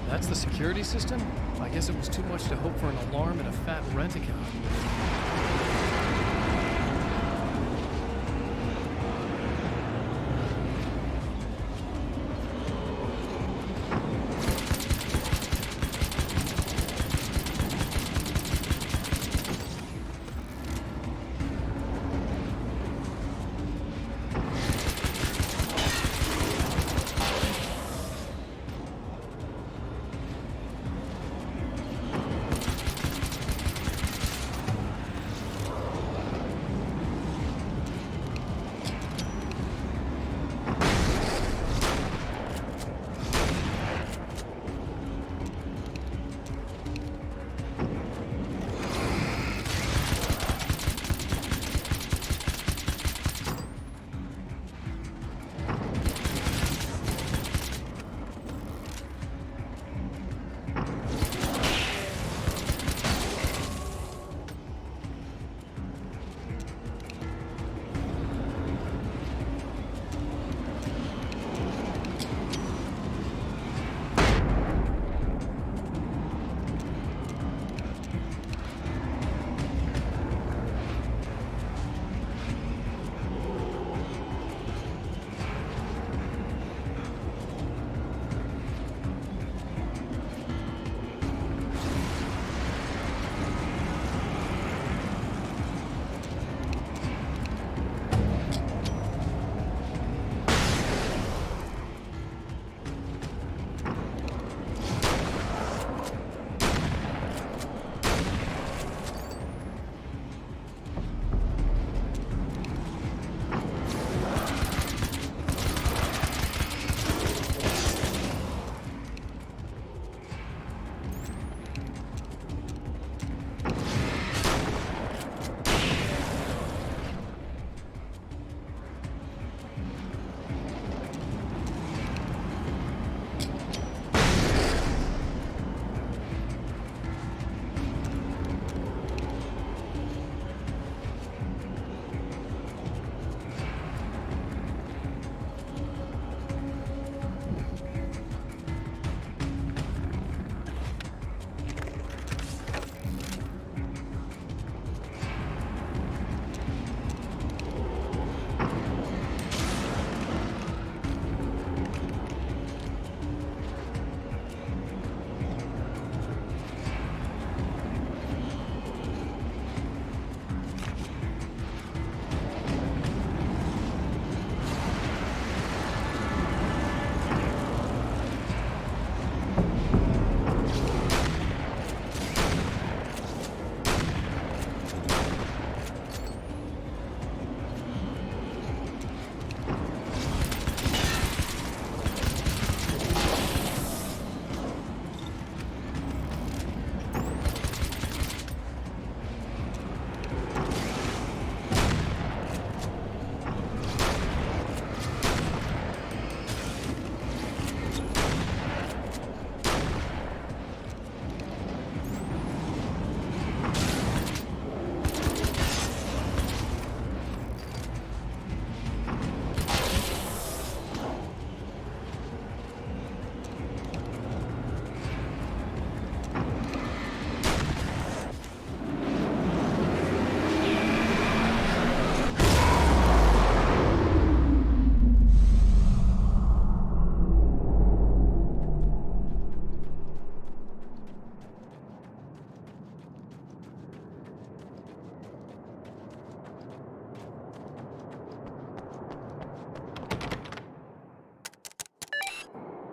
That's the security system? I guess it was too much to hope for an alarm and a fat rent-a-car.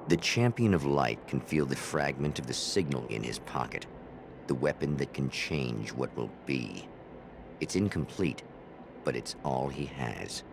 The Champion of Light can feel the fragment of the signal in his pocket, the weapon that can change what will be. It's incomplete, but it's all he has.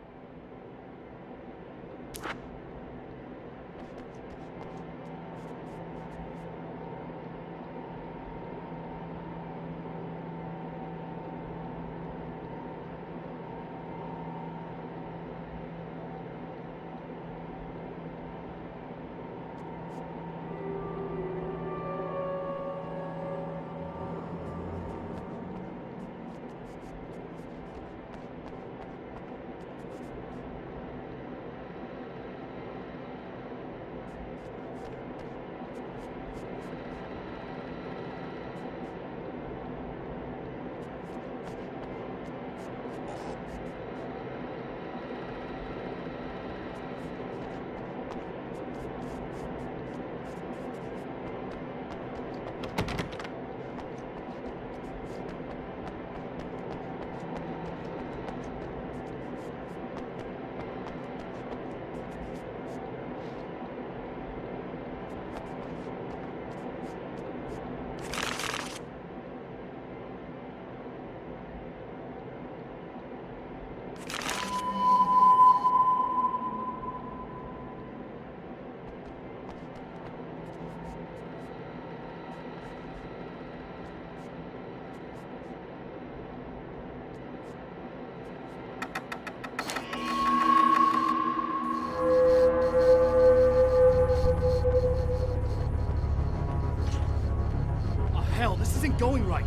isn't going right.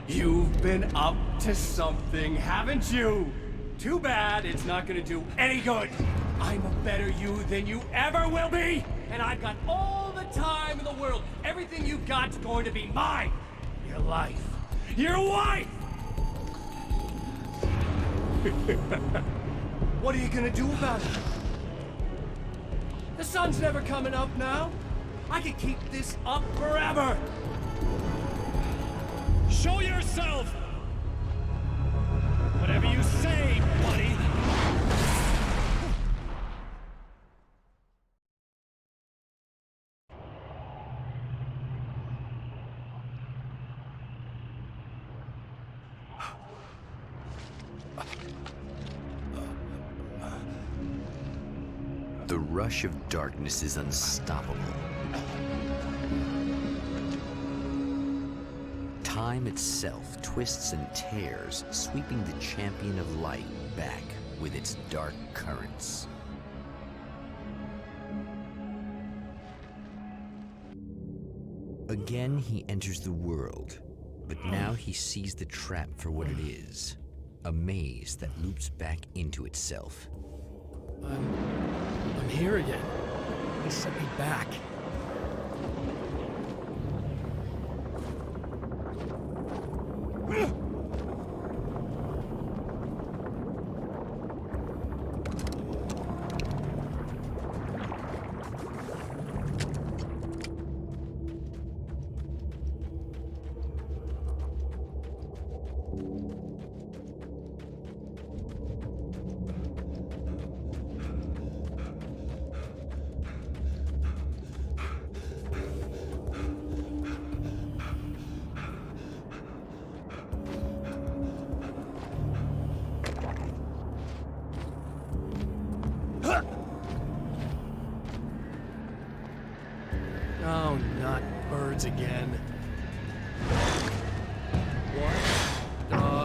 You've been up to something, haven't you? Too bad it's not gonna do any good. I'm a better you than you ever will be, and I've got all the time in the world. Everything you've got's going to be mine. Your life. Your wife! What are you gonna do about it? The sun's never coming up now. I could keep this up forever. Show yourself! Whatever you say, buddy! The rush of darkness is unstoppable. Time itself twists and tears, sweeping the champion of light back with its dark currents. Again, he enters the world, but now he sees the trap for what it is. A maze that loops back into itself. I'm here again. They sent me back. Oh, not birds again. What the hell?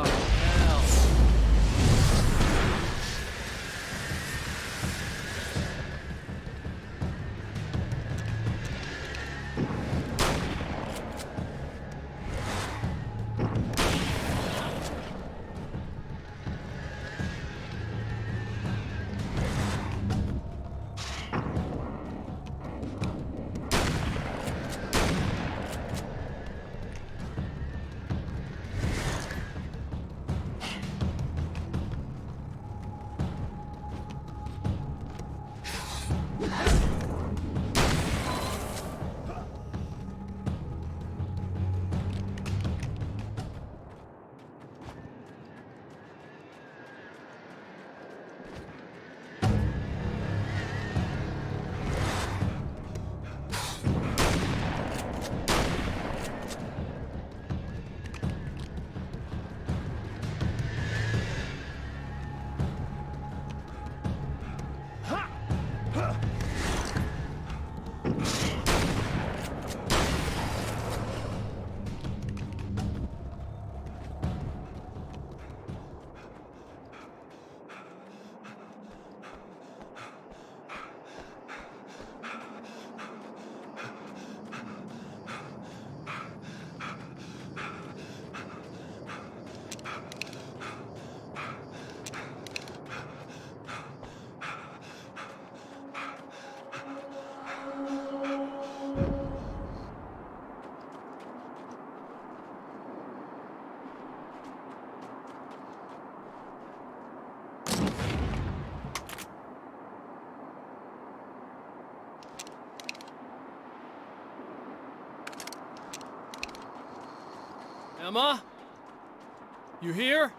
Emma? You here?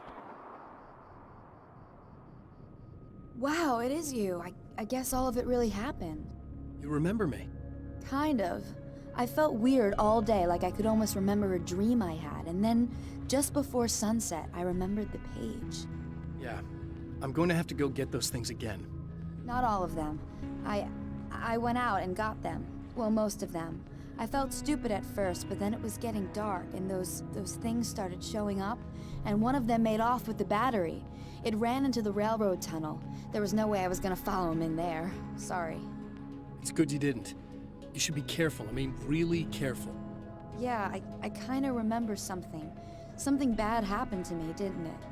Wow, it is you. I guess all of it really happened. You remember me? Kind of. I felt weird all day, like I could almost remember a dream I had, and then, just before sunset, I remembered the page. Yeah. I'm going to have to go get those things again. Not all of them. I went out and got them. Well, most of them. I felt stupid at first, but then it was getting dark, and those things started showing up, and one of them made off with the battery. It ran into the railroad tunnel. There was no way I was gonna follow him in there. Sorry. It's good you didn't. You should be careful. I mean, really careful. Yeah, I kinda remember something. Something bad happened to me, didn't it?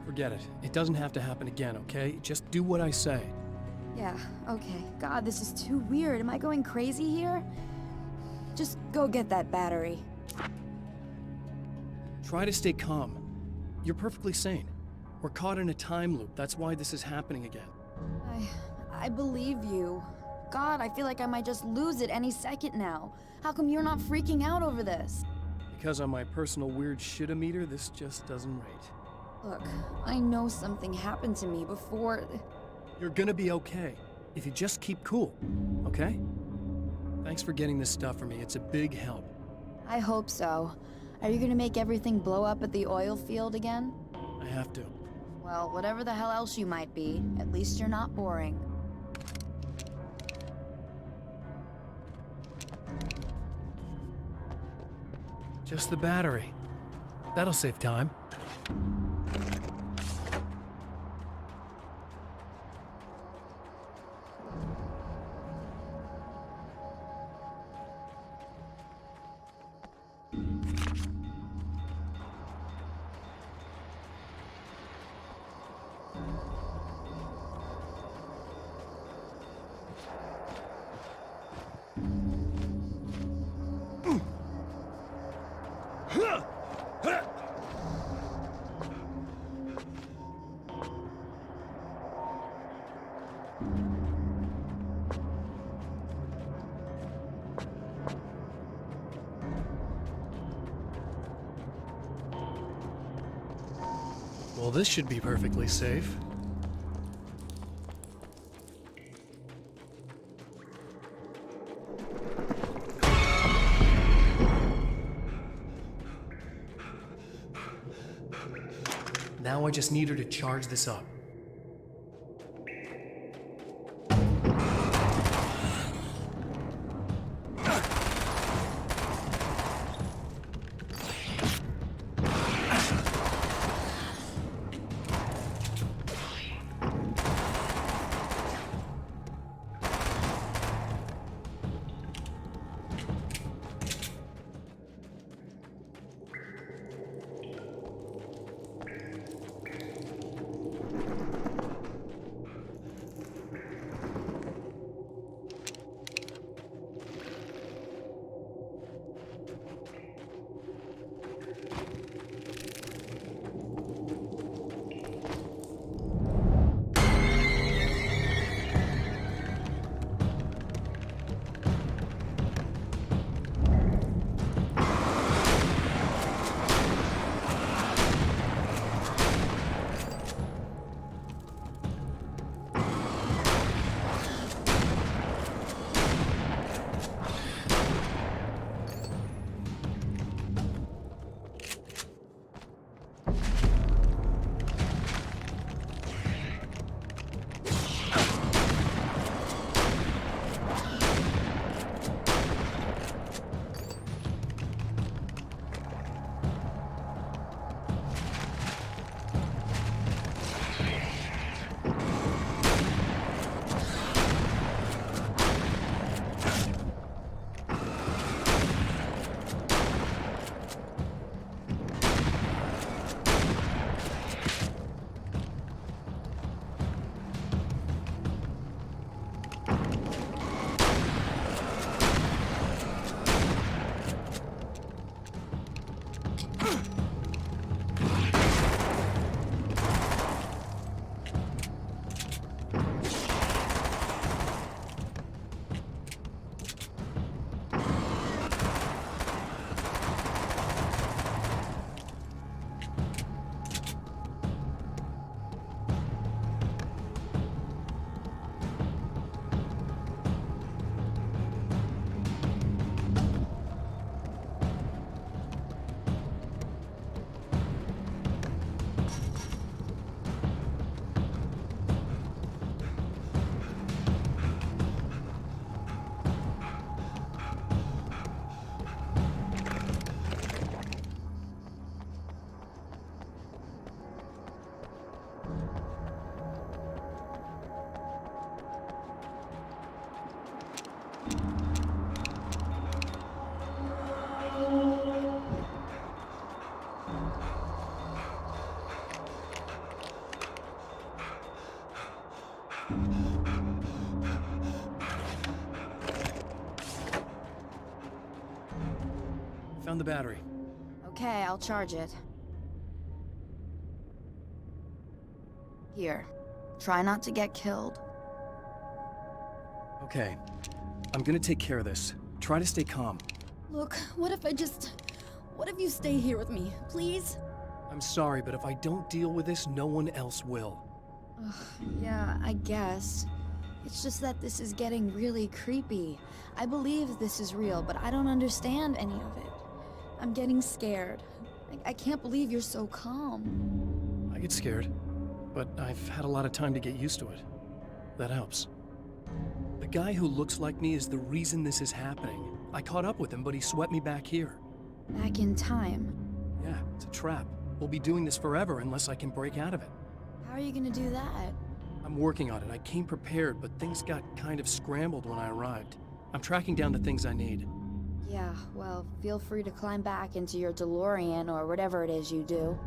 Forget it. It doesn't have to happen again, okay? Just do what I say. Yeah, okay. God, this is too weird. Am I going crazy here? Just go get that battery. Try to stay calm. You're perfectly sane. We're caught in a time loop. That's why this is happening again. I believe you. God, I feel like I might just lose it any second now. How come you're not freaking out over this? Because on my personal weird shit-o-meter, this just doesn't rate. Look, I know something happened to me before... You're gonna be okay, if you just keep cool, okay? Thanks for getting this stuff for me. It's a big help. I hope so. Are you gonna make everything blow up at the oil field again? I have to. Well, whatever the hell else you might be, at least you're not boring. Just the battery. That'll save time. Well, this should be perfectly safe. Now I just need her to charge this up. Found the battery. Okay, I'll charge it. Here. Try not to get killed. Okay. I'm gonna take care of this. Try to stay calm. Look, what if you stay here with me, please? I'm sorry, but if I don't deal with this, no one else will. Ugh, yeah, I guess. It's just that this is getting really creepy. I believe this is real, but I don't understand any of it. I'm getting scared. I can't believe you're so calm. I get scared, but I've had a lot of time to get used to it. That helps. The guy who looks like me is the reason this is happening. I caught up with him, but he swept me back here. Back in time. Yeah, it's a trap. We'll be doing this forever unless I can break out of it. How are you gonna do that? I'm working on it. I came prepared, but things got kind of scrambled when I arrived. I'm tracking down the things I need. Yeah, well, feel free to climb back into your DeLorean or whatever it is you do.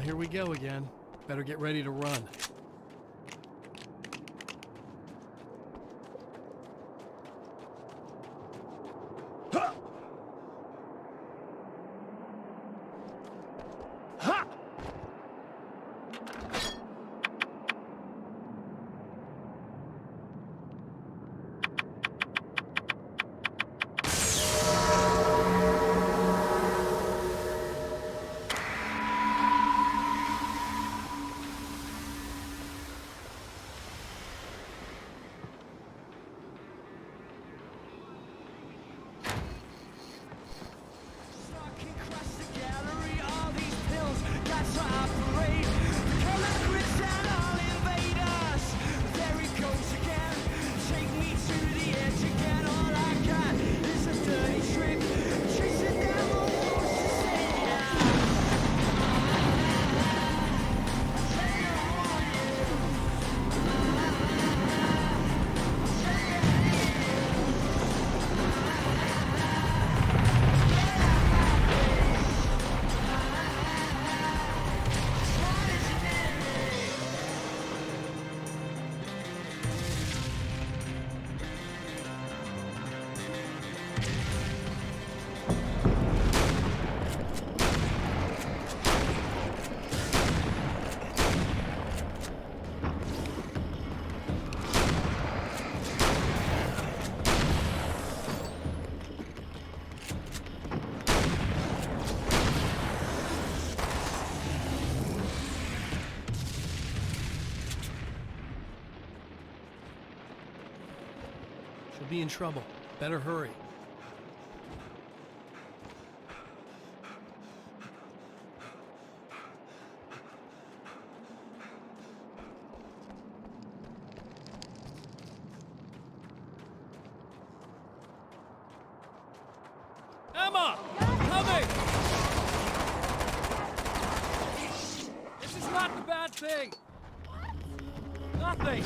Here we go again. Better get ready to run. We'll be in trouble. Better hurry. Emma! Coming! This is not the bad thing! Nothing!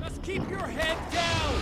Just keep your head down!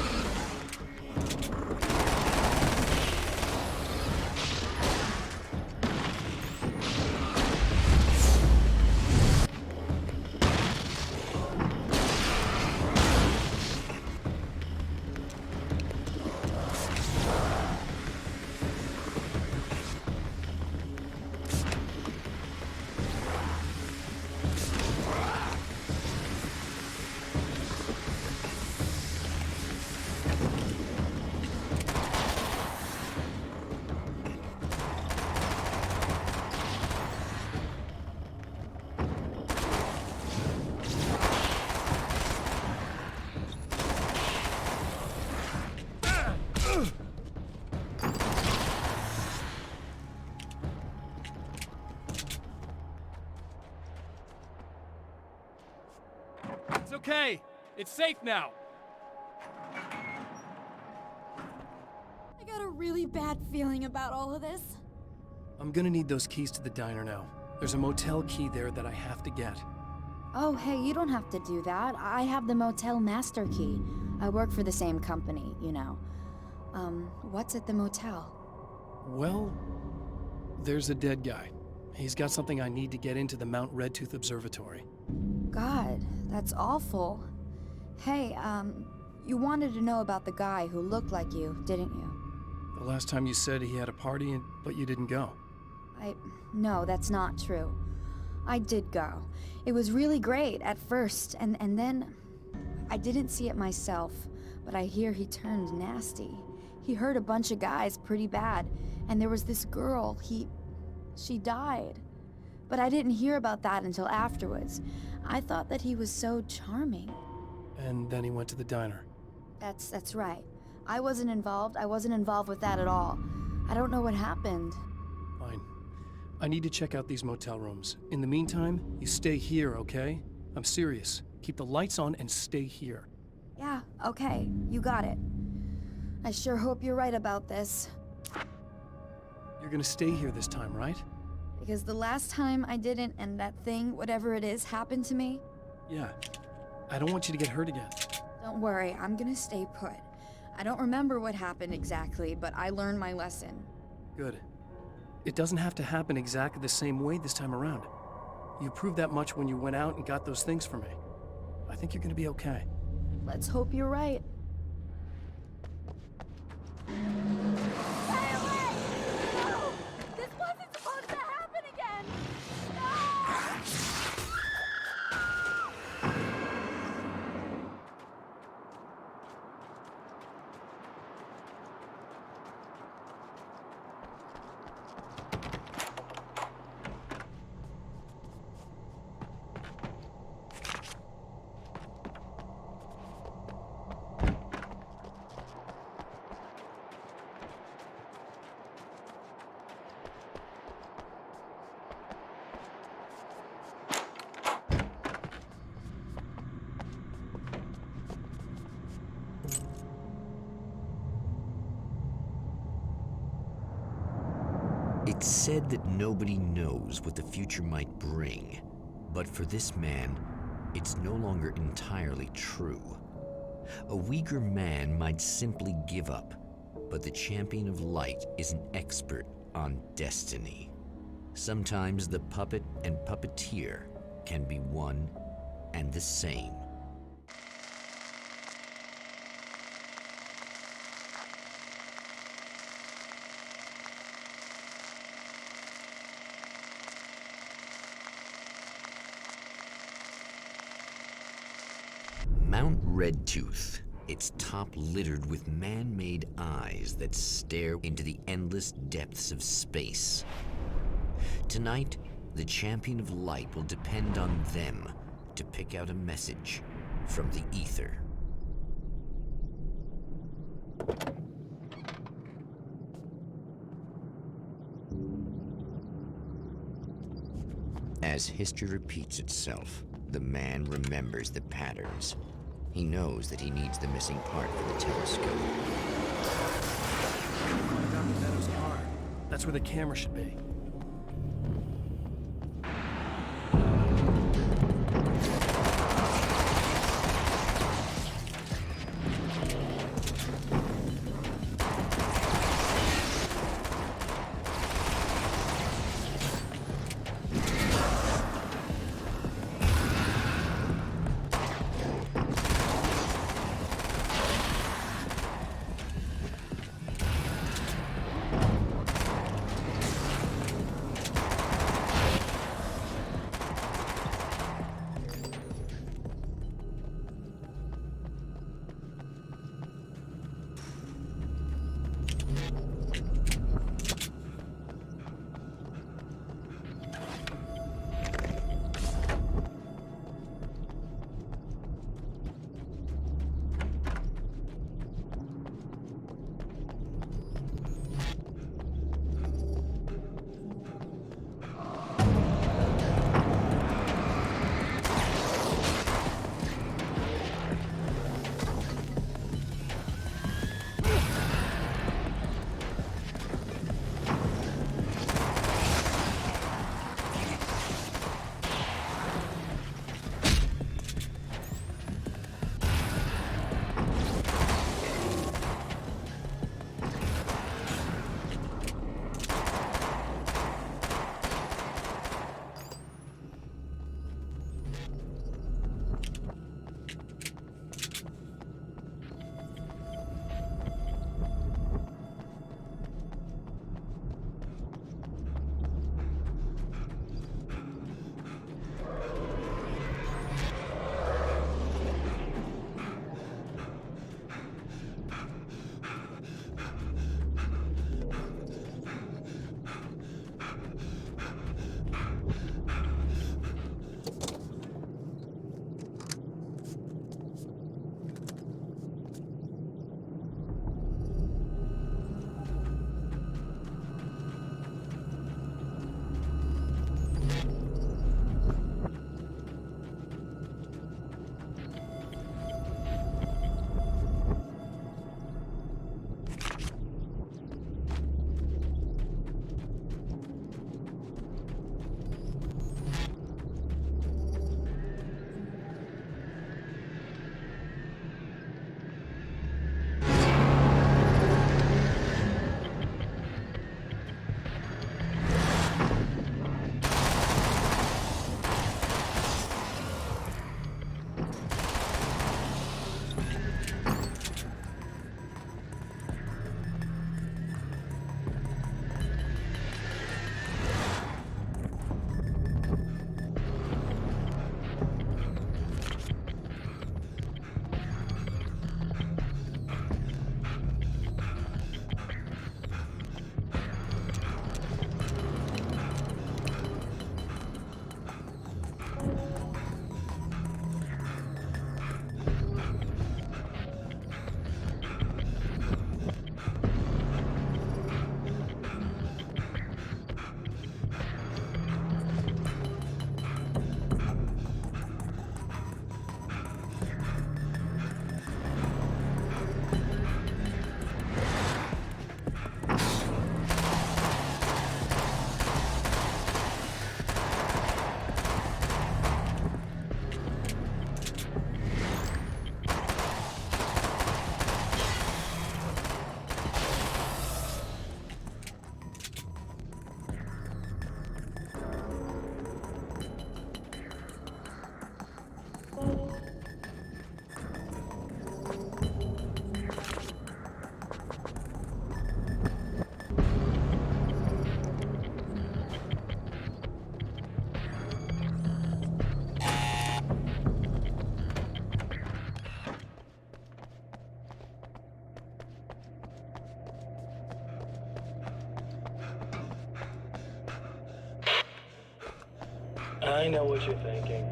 It's okay. It's safe now. I got a really bad feeling about all of this. I'm gonna need those keys to the diner now. There's a motel key there that I have to get. Oh, hey, you don't have to do that. I have the motel master key. I work for the same company, you know. What's at the motel? Well, there's a dead guy. He's got something I need to get into the Mount Redtooth Observatory. God, that's awful. Hey, you wanted to know about the guy who looked like you, didn't you? The last time you said he had a party, but you didn't go. No, that's not true. I did go. It was really great at first, and then I didn't see it myself, but I hear he turned nasty. He hurt a bunch of guys pretty bad, and there was this girl, she died. But I didn't hear about that until afterwards. I thought that he was so charming. And then he went to the diner. That's right. I wasn't involved. I wasn't involved with that at all. I don't know what happened. Fine. I need to check out these motel rooms. In the meantime, you stay here, okay? I'm serious. Keep the lights on and stay here. Yeah, okay. You got it. I sure hope you're right about this. You're gonna stay here this time, right? Because the last time I didn't, and that thing, whatever it is, happened to me. Yeah. I don't want you to get hurt again. Don't worry, I'm gonna stay put. I don't remember what happened exactly, but I learned my lesson. Good. It doesn't have to happen exactly the same way this time around. You proved that much when you went out and got those things for me. I think you're gonna be okay. Let's hope you're right. This wasn't supposed to happen again! It's said that nobody knows what the future might bring, but for this man, it's no longer entirely true. A Uyghur man might simply give up, but the champion of light is an expert on destiny. Sometimes the puppet and puppeteer can be one and the same. Mount Redtooth. Its top littered with man-made eyes that stare into the endless depths of space. Tonight, the champion of light will depend on them to pick out a message from the ether. As history repeats itself, the man remembers the patterns. He knows that he needs the missing part for the telescope. Dr. Meadows' car. That's where the camera should be. I know what you're thinking.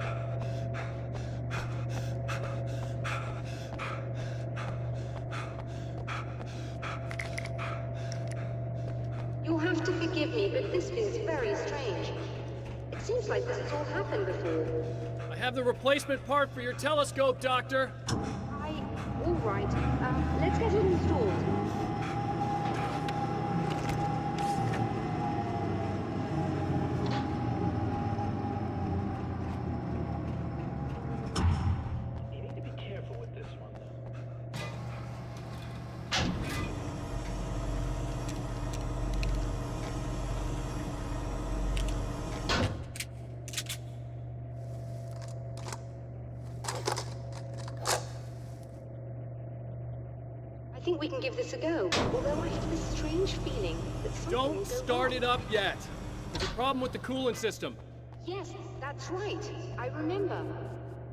You'll have to forgive me, but this feels very strange. It seems like this has all happened before. I have the replacement part for your telescope, Doctor. All right. Let's get it installed. You need to be careful with this one, though. I think we can give this a go, although I have this strange feeling that something will Don't go start wrong. it up yet. There's a problem with the coolant system. Yes, that's right. I remember.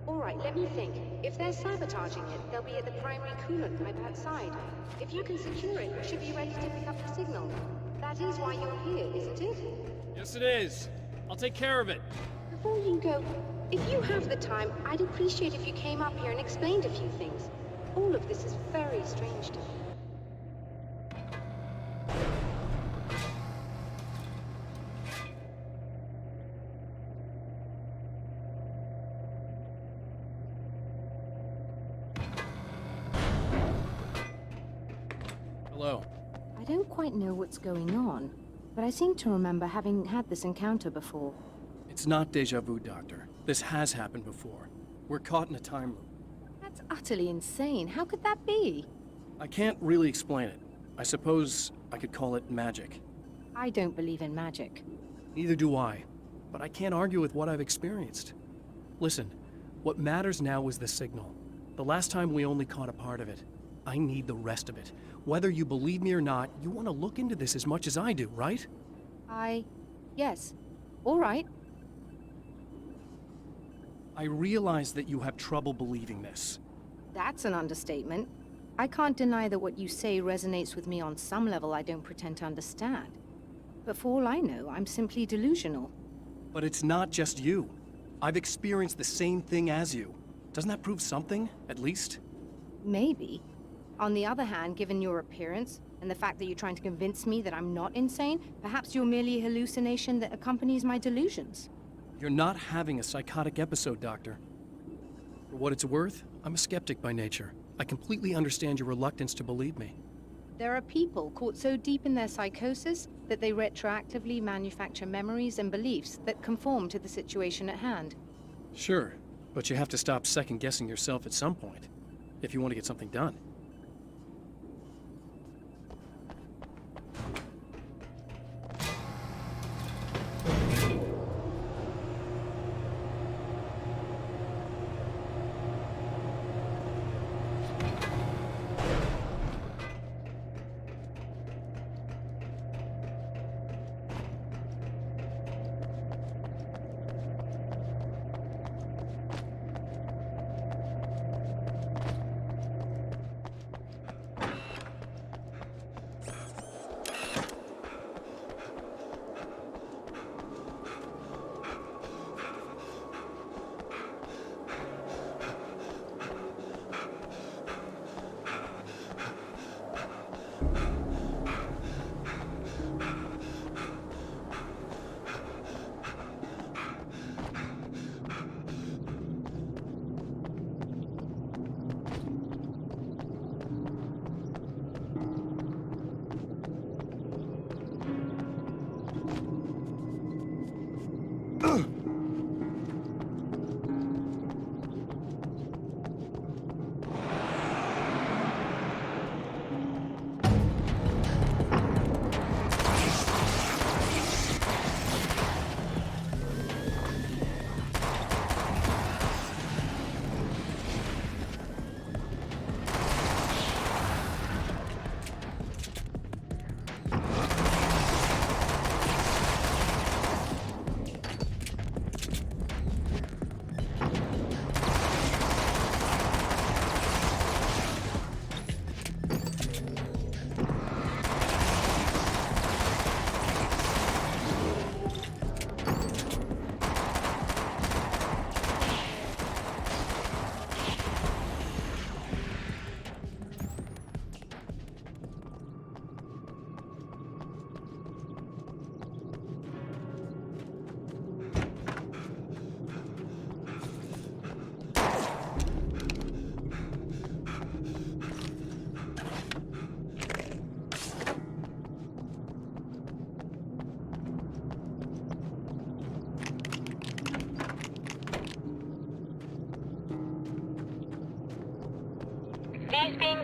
All right, let me think. If they're sabotaging it, they'll be at the primary coolant pipe outside. If you can secure it, we should be ready to pick up the signal. That is why you're here, isn't it? Yes, it is. I'll take care of it. Before you go, if you have the time, I'd appreciate if you came up here and explained a few things. All of this is very strange to me. Hello. I don't quite know what's going on, but I seem to remember having had this encounter before. It's not deja vu, Doctor. This has happened before. We're caught in a time loop. That's utterly insane. How could that be? I can't really explain it. I suppose I could call it magic. I don't believe in magic. Neither do I, but I can't argue with what I've experienced. Listen, what matters now is the signal. The last time we only caught a part of it. I need the rest of it. Whether you believe me or not, you want to look into this as much as I do, right? Yes. All right. I realize that you have trouble believing this. That's an understatement. I can't deny that what you say resonates with me on some level I don't pretend to understand. But for all I know, I'm simply delusional. But it's not just you. I've experienced the same thing as you. Doesn't that prove something, at least? Maybe. On the other hand, given your appearance, and the fact that you're trying to convince me that I'm not insane, perhaps you're merely a hallucination that accompanies my delusions. You're not having a psychotic episode, Doctor. For what it's worth, I'm a skeptic by nature. I completely understand your reluctance to believe me. There are people caught so deep in their psychosis that they retroactively manufacture memories and beliefs that conform to the situation at hand. Sure, but you have to stop second-guessing yourself at some point, if you want to get something done.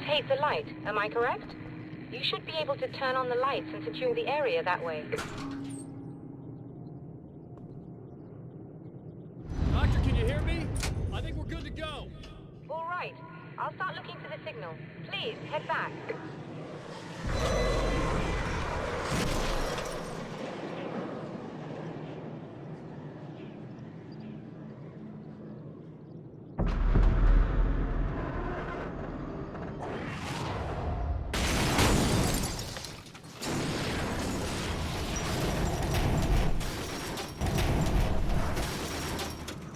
hate the light, am I correct? You should be able to turn on the lights and secure the area that way. Doctor, can you hear me? I think we're good to go. All right. I'll start looking for the signal. Please, head back.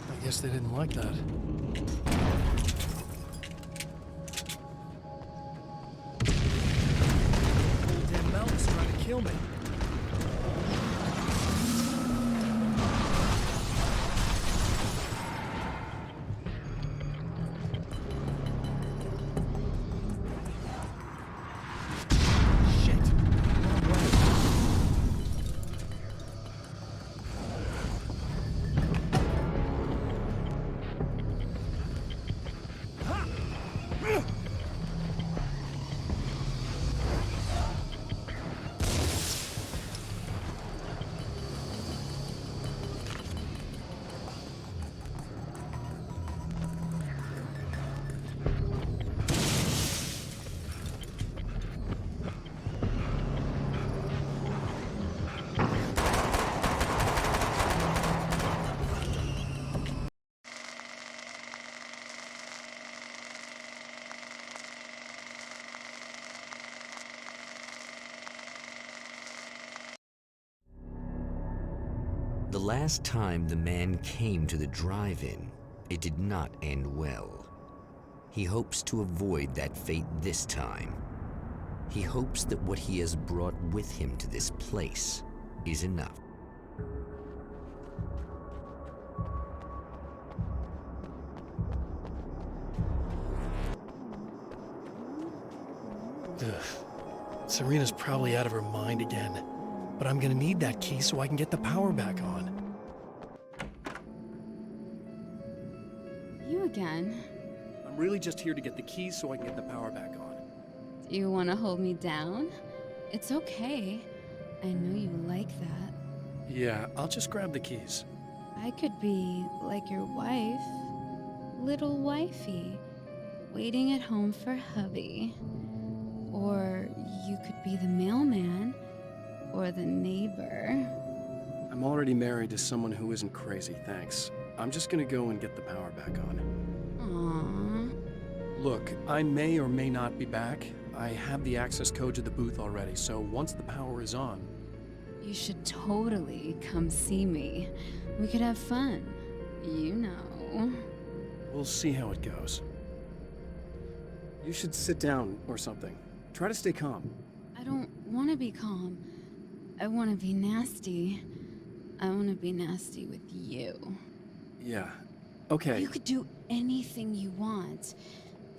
I guess they didn't like that. Damn mountain's trying to kill me. The last time the man came to the drive-in, it did not end well. He hopes to avoid that fate this time. He hopes that what he has brought with him to this place is enough. Ugh. Serena's probably out of her mind again. But I'm gonna need that key so I can get the power back on. You again? I'm really just here to get the keys so I can get the power back on. Do you want to hold me down? It's okay. I know you like that. Yeah, I'll just grab the keys. I could be like your wife, little wifey, waiting at home for hubby. Or you could be the mailman, or the neighbor. I'm already married to someone who isn't crazy, thanks. I'm just gonna go and get the power back on. Aww. Look, I may or may not be back. I have the access code to the booth already, so once the power is on... You should totally come see me. We could have fun. You know. We'll see how it goes. You should sit down or something. Try to stay calm. I don't want to be calm. I want to be nasty. I want to be nasty with you. Yeah. Okay. You could do anything you want.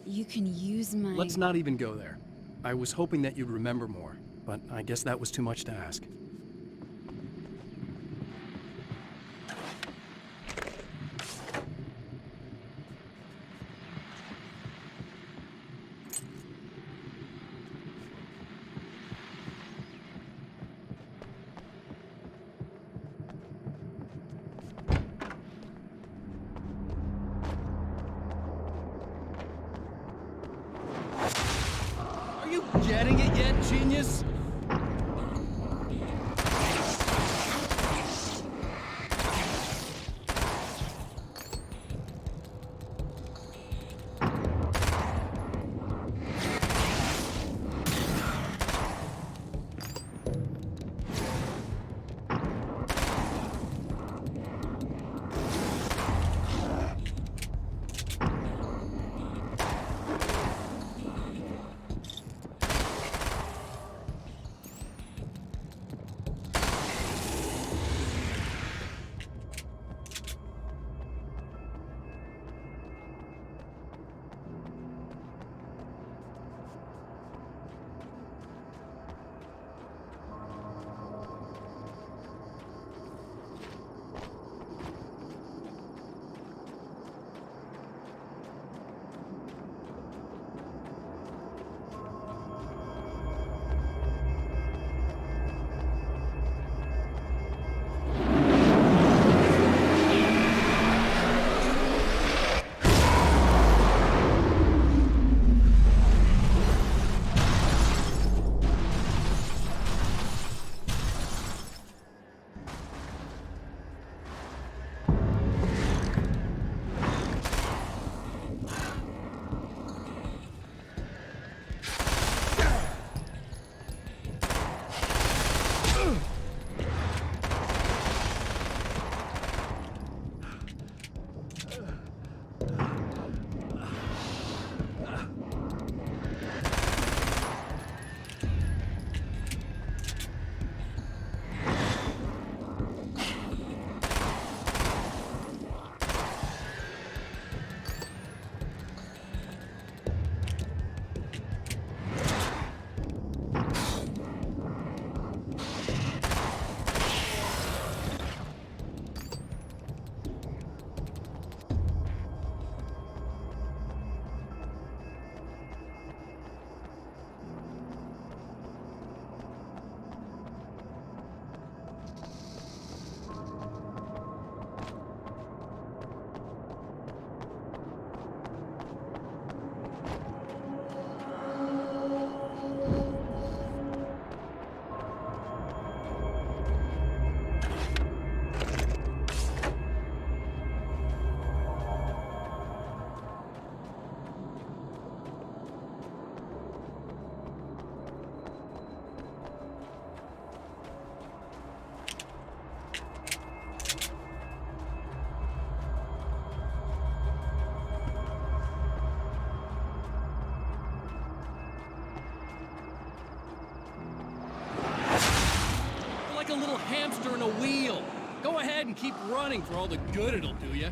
You can use my... Let's not even go there. I was hoping that you'd remember more, but I guess that was too much to ask. Getting it yet, genius? ahead and keep running for all the good it'll do you.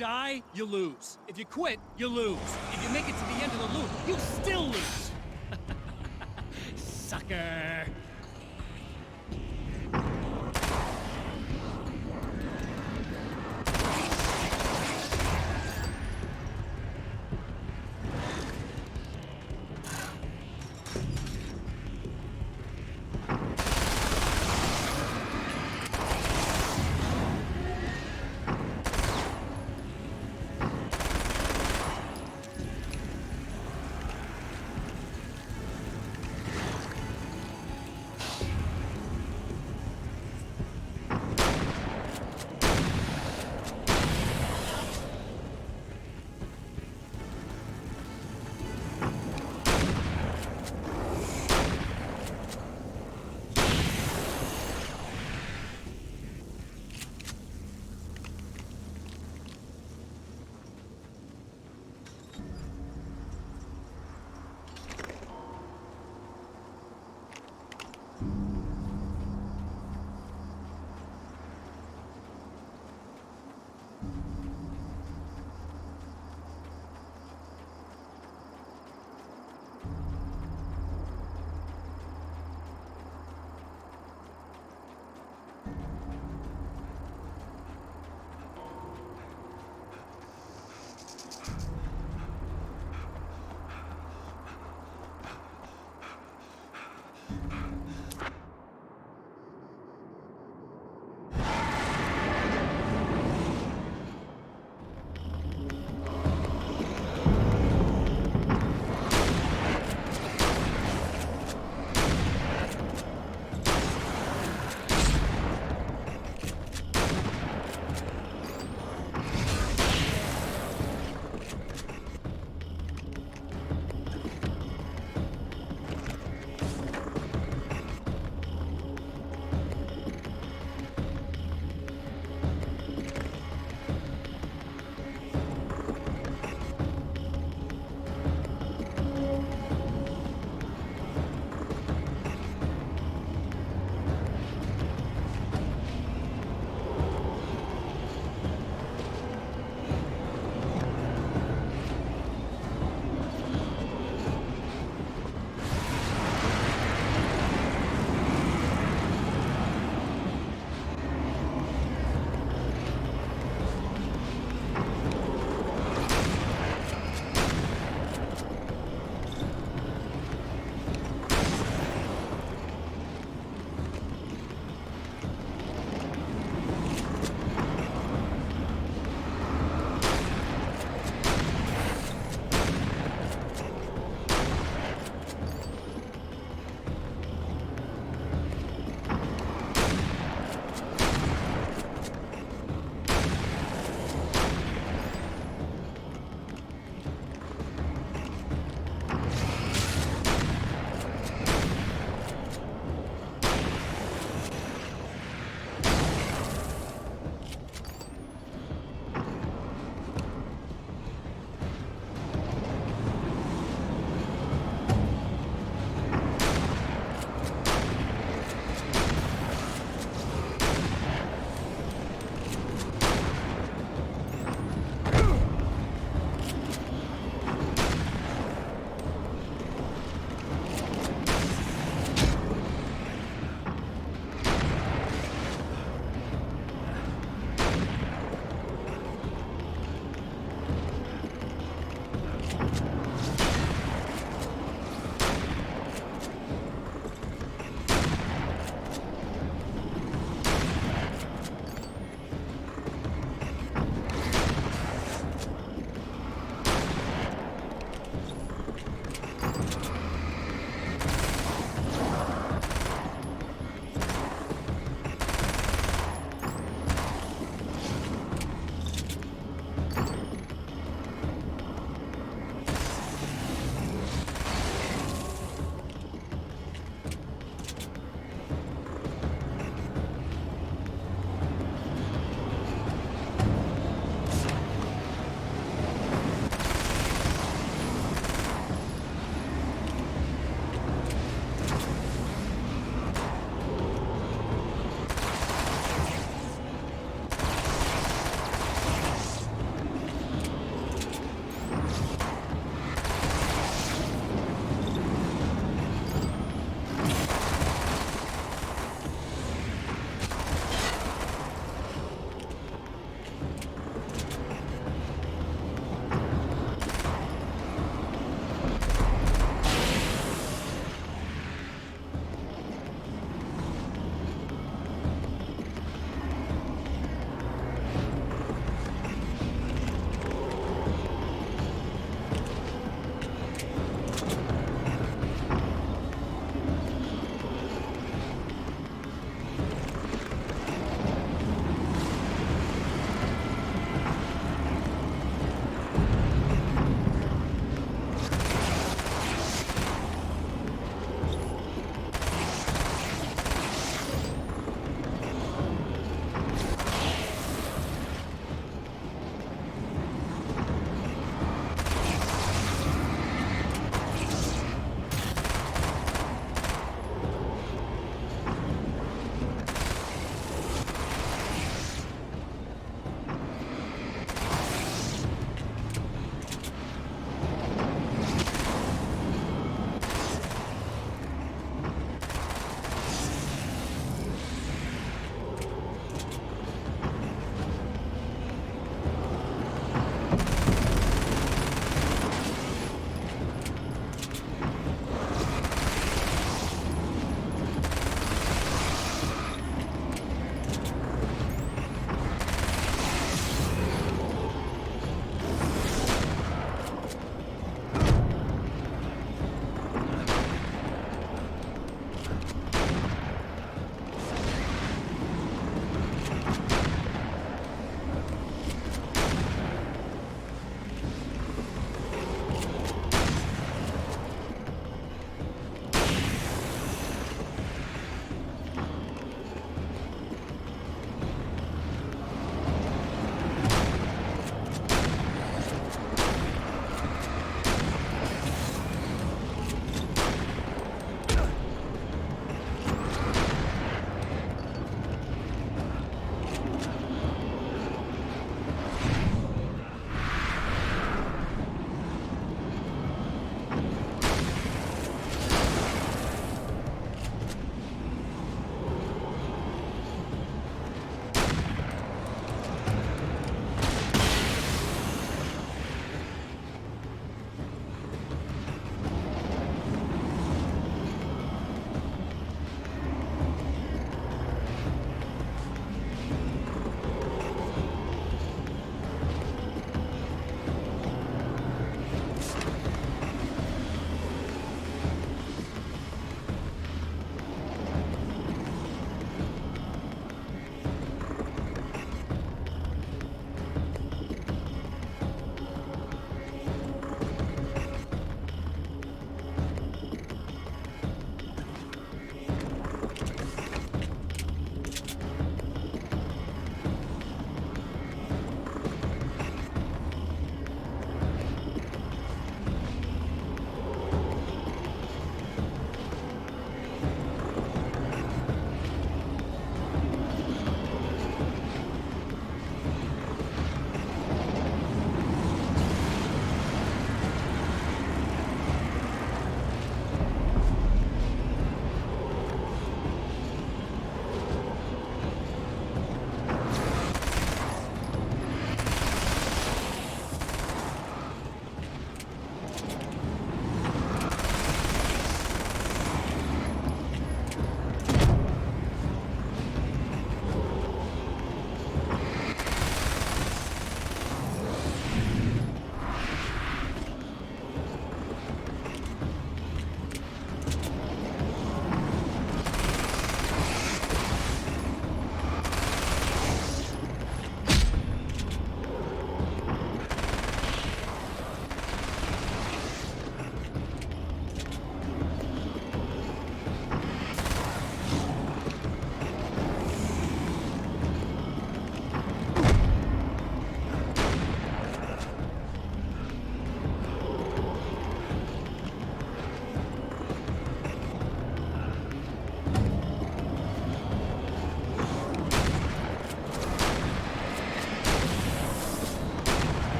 die, you lose. If you quit, you lose. If you make it to the end of the loop, you still lose. Sucker.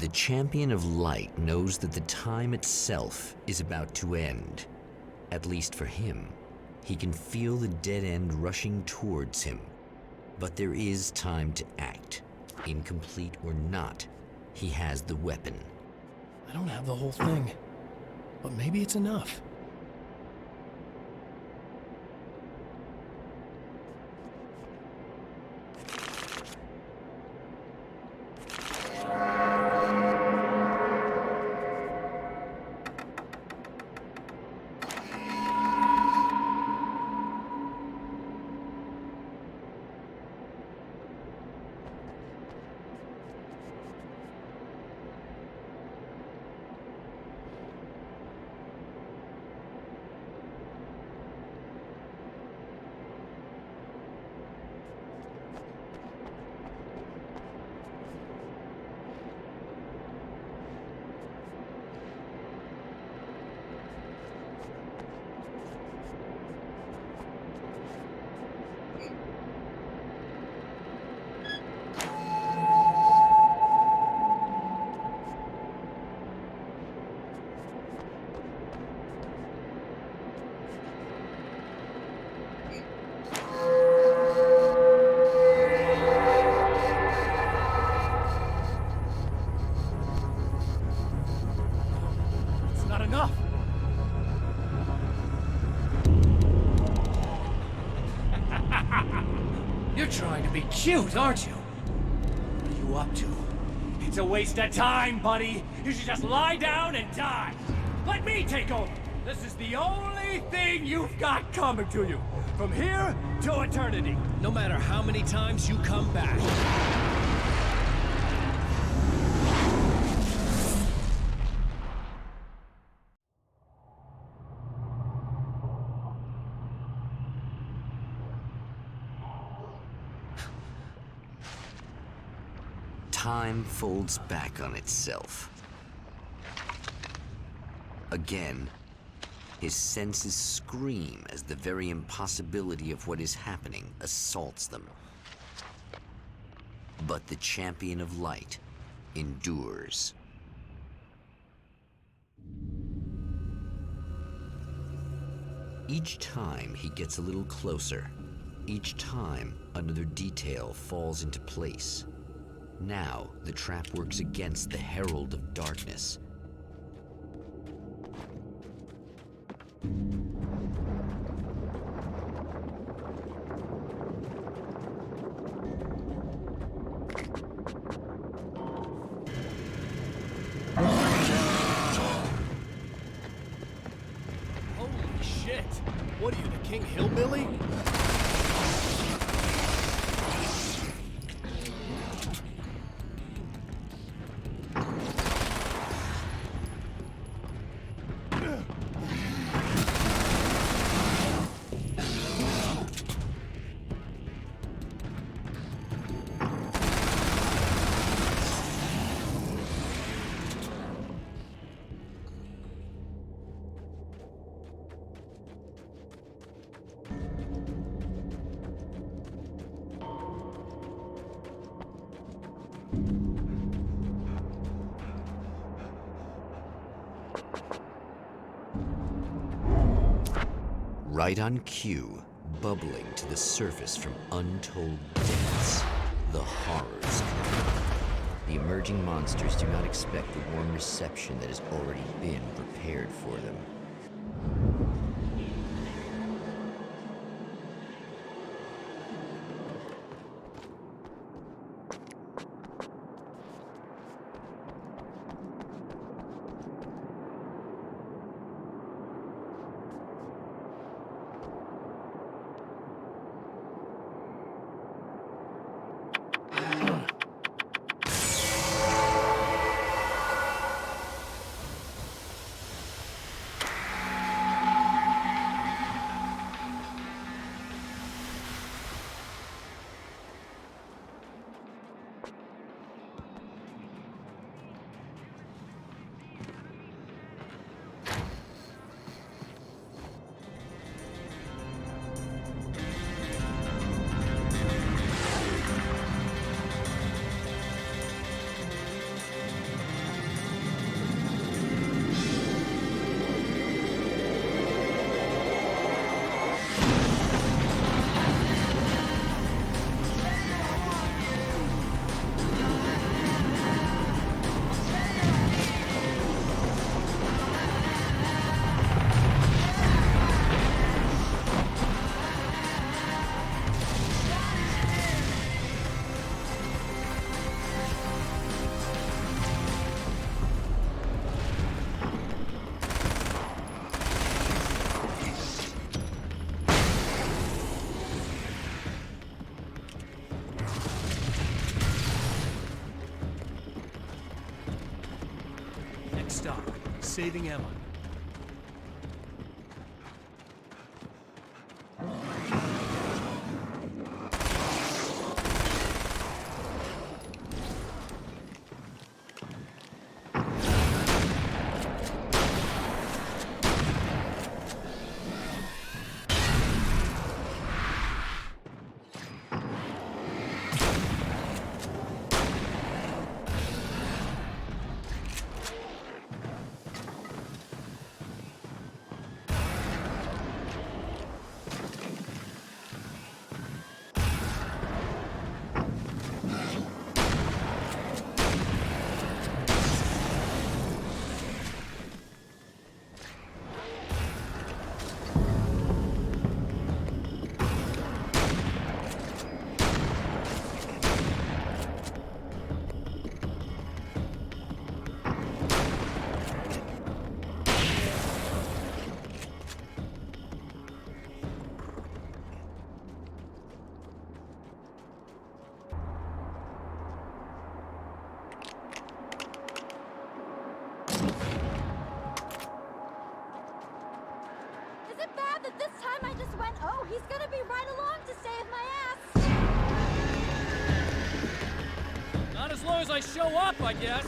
The Champion of Light knows that the time itself is about to end. At least for him. He can feel the dead end rushing towards him. But there is time to act. Incomplete or not, he has the weapon. I don't have the whole thing, but maybe it's enough. Cute, aren't you? What are you up to? It's a waste of time, buddy. You should just lie down and die. Let me take over. This is the only thing you've got coming to you. From here to eternity. No matter how many times you come back. Time folds back on itself. Again, his senses scream as the very impossibility of what is happening assaults them. But the Champion of Light endures. Each time he gets a little closer. Each time another detail falls into place. Now, the trap works against the Herald of Darkness. Holy shit! What are you, the King Hillbilly? Right on cue, bubbling to the surface from untold depths, the horrors come. The emerging monsters do not expect the warm reception that has already been prepared for them. Next stop, saving Emma. That this time I just went, oh, he's gonna be right along to save my ass. Not as long as I show up, I guess.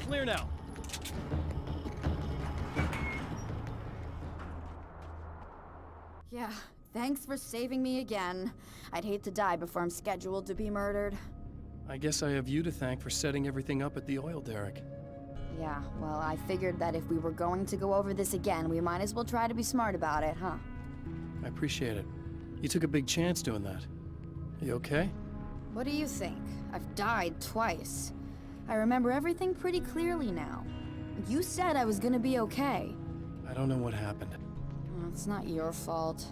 Clear now. Yeah, thanks for saving me again. I'd hate to die before I'm scheduled to be murdered. I guess I have you to thank for setting everything up at the oil derrick. Yeah, well, I figured that if we were going to go over this again, we might as well try to be smart about it, huh? I appreciate it. You took a big chance doing that. You okay? What do you think? I've died twice. I remember everything pretty clearly now. You said I was gonna be okay. I don't know what happened. Well, it's not your fault.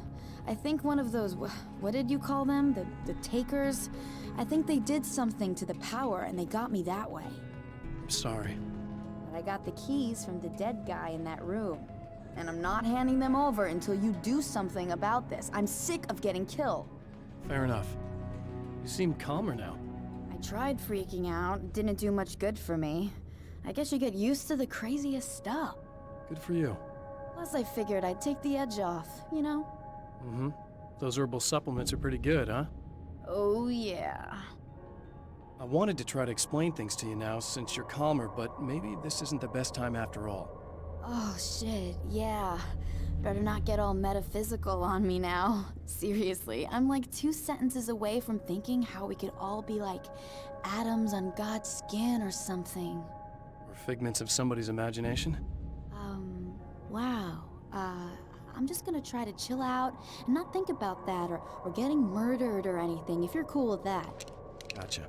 I think one of those, what did you call them? The takers? I think they did something to the power and they got me that way. I'm sorry. But I got the keys from the dead guy in that room. And I'm not handing them over until you do something about this. I'm sick of getting killed. Fair enough. You seem calmer now. I tried freaking out. It didn't do much good for me. I guess you get used to the craziest stuff. Good for you. Plus I figured I'd take the edge off, you know? Mm-hmm. Those herbal supplements are pretty good, huh? Oh, yeah. I wanted to try to explain things to you now since you're calmer, but maybe this isn't the best time after all. Oh, shit, yeah. Better not get all metaphysical on me now. Seriously, I'm like 2 sentences away from thinking how we could all be like atoms on God's skin or something. Or figments of somebody's imagination? Wow. I'm just gonna try to chill out and not think about that or getting murdered or anything, if you're cool with that. Gotcha.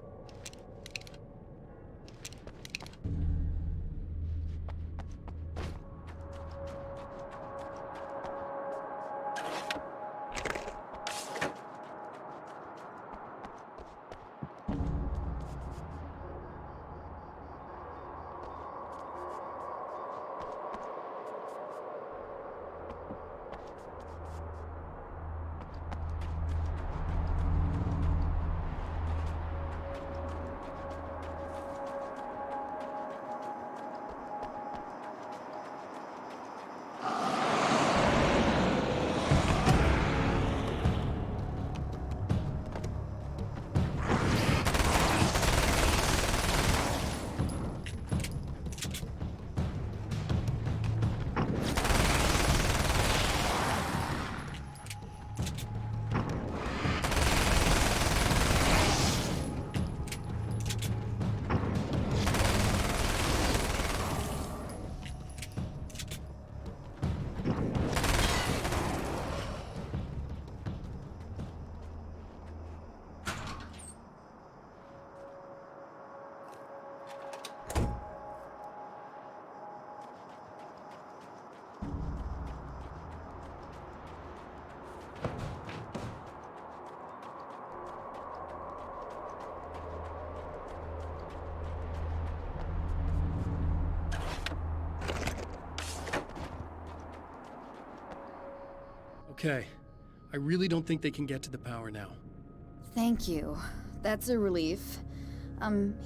okay. I really don't think they can get to the power now. Thank you. That's a relief.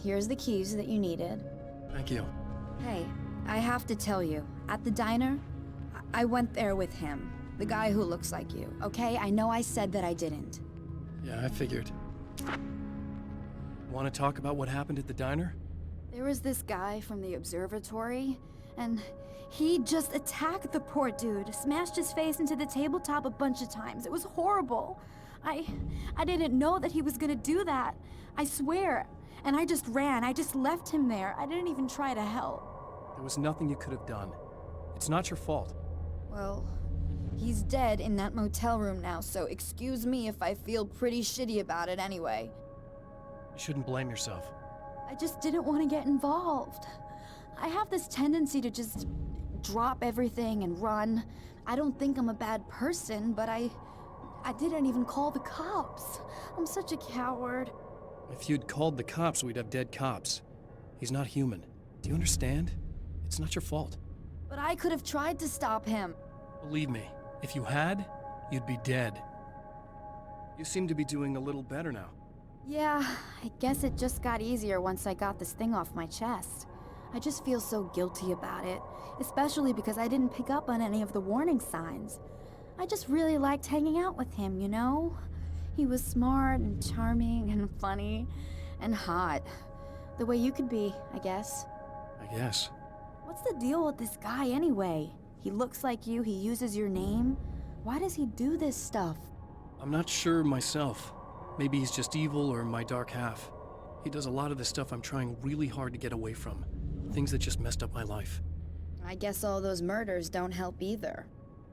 Here's the keys that you needed. Thank you. Hey, I have to tell you, at the diner, I went there with him. The guy who looks like you, okay? I know I said that I didn't. Yeah, I figured. Want to talk about what happened at the diner? There was this guy from the observatory, and he just attacked the poor dude, smashed his face into the tabletop a bunch of times. It was horrible. I didn't know that he was gonna do that. I swear. And I just ran. I just left him there. I didn't even try to help. There was nothing you could have done. It's not your fault. Well, he's dead in that motel room now, so excuse me if I feel pretty shitty about it anyway. You shouldn't blame yourself. I just didn't want to get involved. I have this tendency to just drop everything and run. I don't think I'm a bad person, but I didn't even call the cops. I'm such a coward. If you'd called the cops, we'd have dead cops. He's not human. Do you understand? It's not your fault. But I could have tried to stop him. Believe me, if you had, you'd be dead. You seem to be doing a little better now. Yeah, I guess it just got easier once I got this thing off my chest. I just feel so guilty about it, especially because I didn't pick up on any of the warning signs. I just really liked hanging out with him, you know? He was smart and charming and funny and hot. The way you could be, I guess. I guess. What's the deal with this guy anyway? He looks like you, he uses your name. Why does he do this stuff? I'm not sure myself. Maybe he's just evil or my dark half. He does a lot of the stuff I'm trying really hard to get away from. Things that just messed up my life. I guess all those murders don't help either.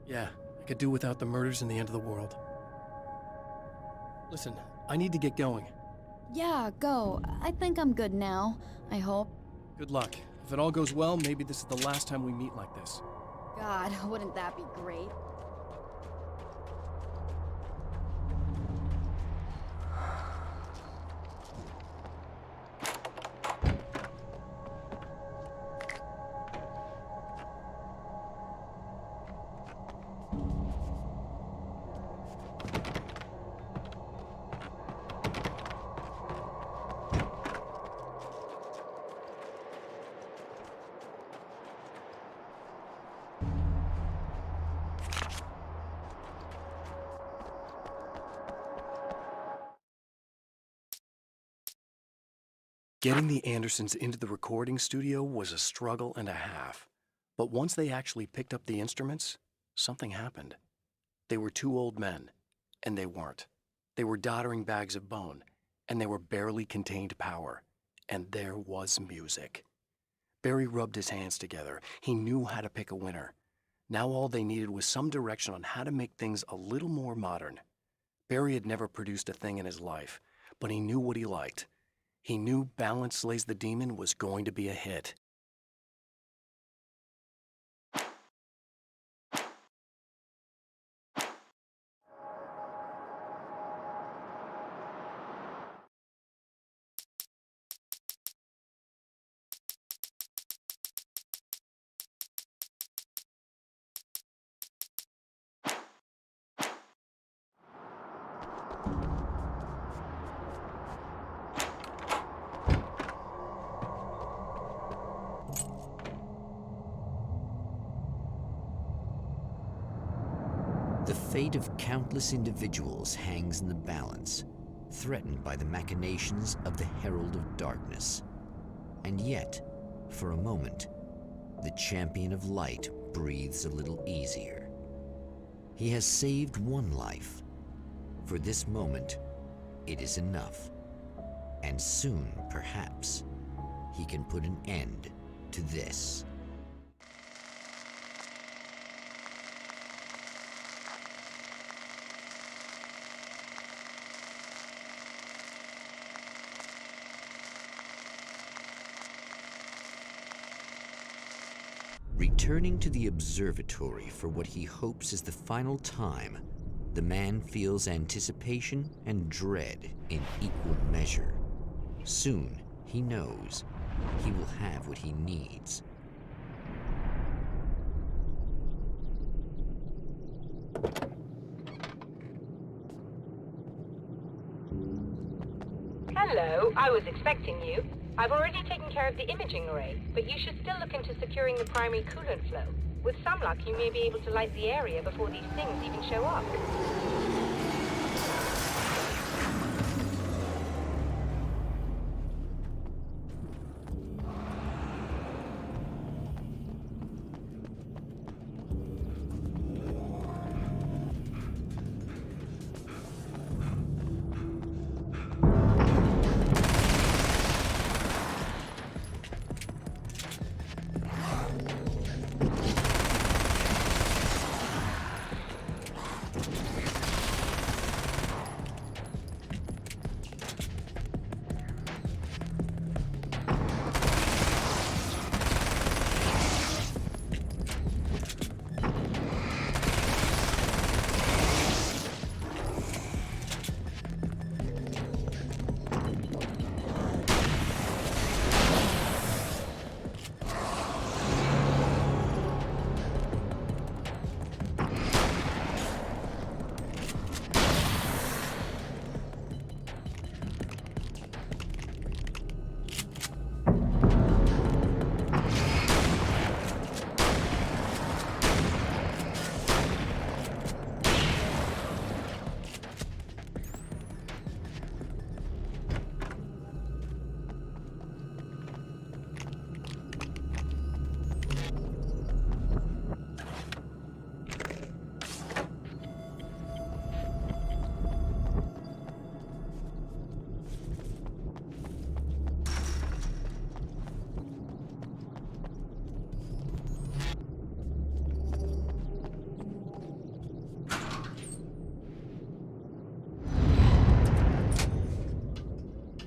Yeah, I could do without the murders and the end of the world. Listen, I need to get going. Yeah, go. I think I'm good now. I hope. Good luck. If it all goes well, maybe this is the last time we meet like this. God, wouldn't that be great? Getting the Andersons into the recording studio was a struggle and a half. But once they actually picked up the instruments, something happened. They were two old men, and they weren't. They were doddering bags of bone, and they were barely contained power. And there was music. Barry rubbed his hands together. He knew how to pick a winner. Now all they needed was some direction on how to make things a little more modern. Barry had never produced a thing in his life, but he knew what he liked. He knew Balance Slays the Demon was going to be a hit. The fate of countless individuals hangs in the balance, threatened by the machinations of the Herald of Darkness. And yet, for a moment, the Champion of Light breathes a little easier. He has saved one life. For this moment, it is enough. And soon, perhaps, he can put an end to this. Returning to the observatory for what he hopes is the final time, the man feels anticipation and dread in equal measure. Soon, he knows, he will have what he needs. Hello, I was expecting you. I've already taken care of the imaging array, but you should still look into securing the primary coolant flow. With some luck, you may be able to light the area before these things even show up.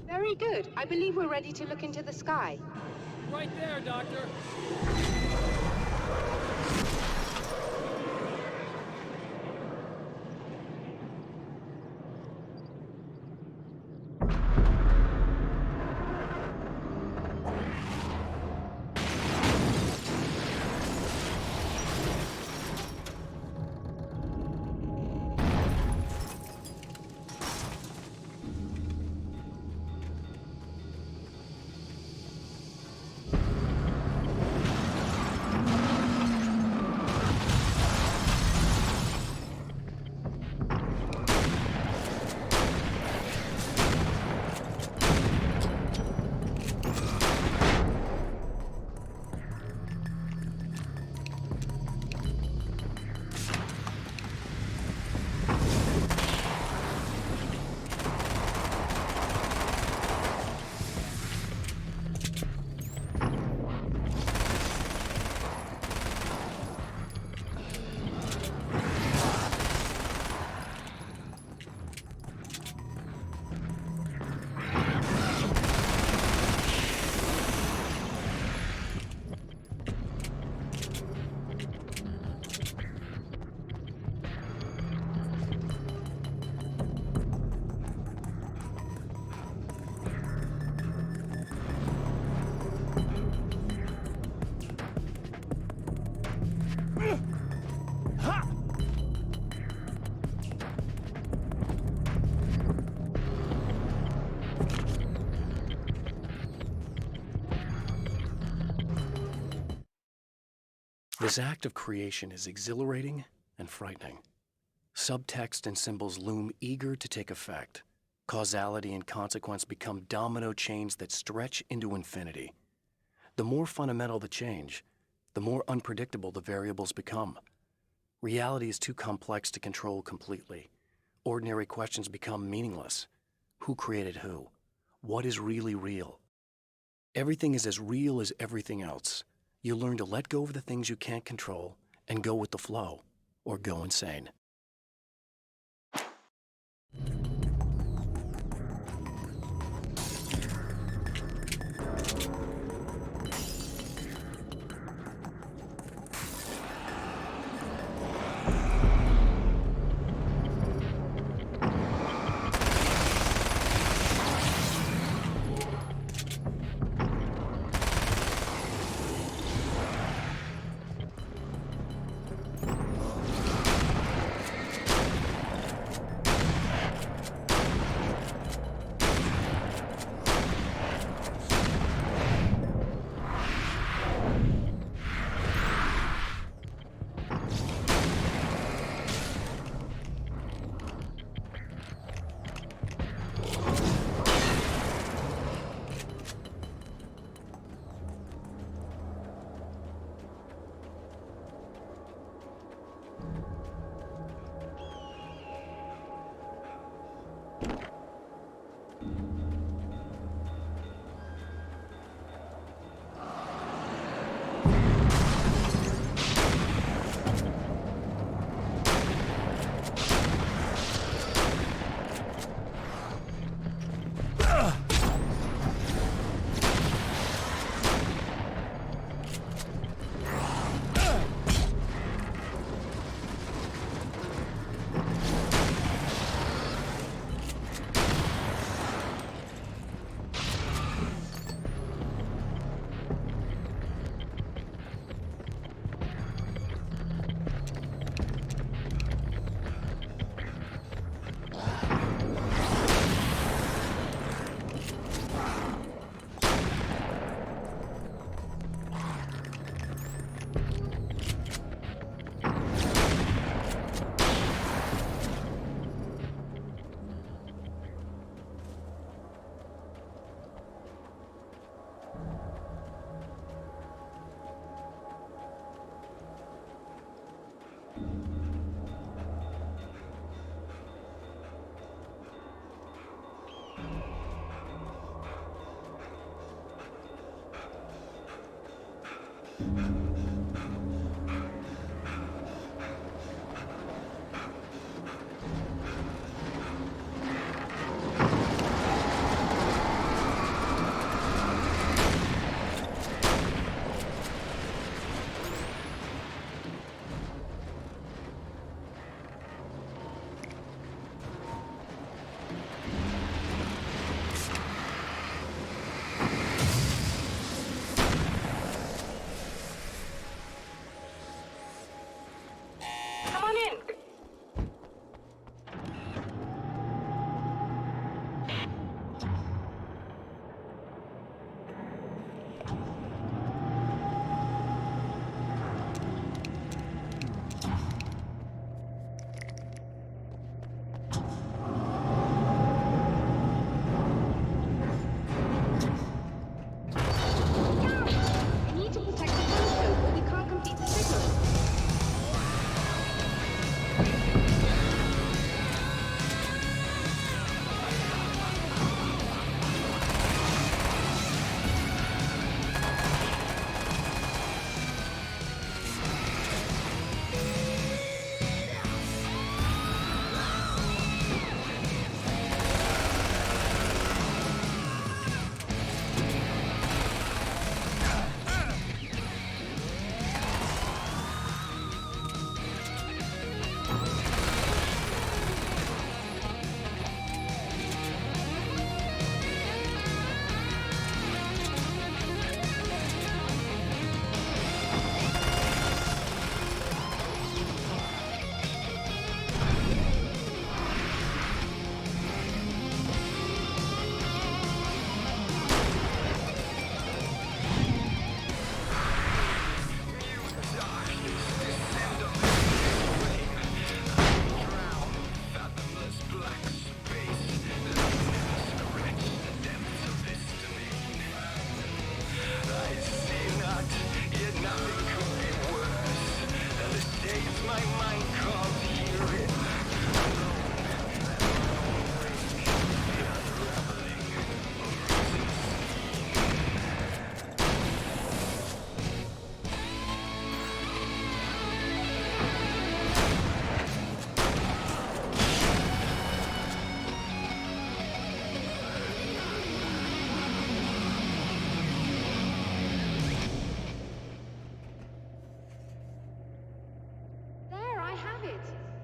Very good. I believe we're ready to look into the sky. Right there, Doctor. This act of creation is exhilarating and frightening. Subtext and symbols loom eager to take effect. Causality and consequence become domino chains that stretch into infinity. The more fundamental the change, the more unpredictable the variables become. Reality is too complex to control completely. Ordinary questions become meaningless. Who created who? What is really real? Everything is as real as everything else. You learn to let go of the things you can't control and go with the flow, or go insane. There, I have it.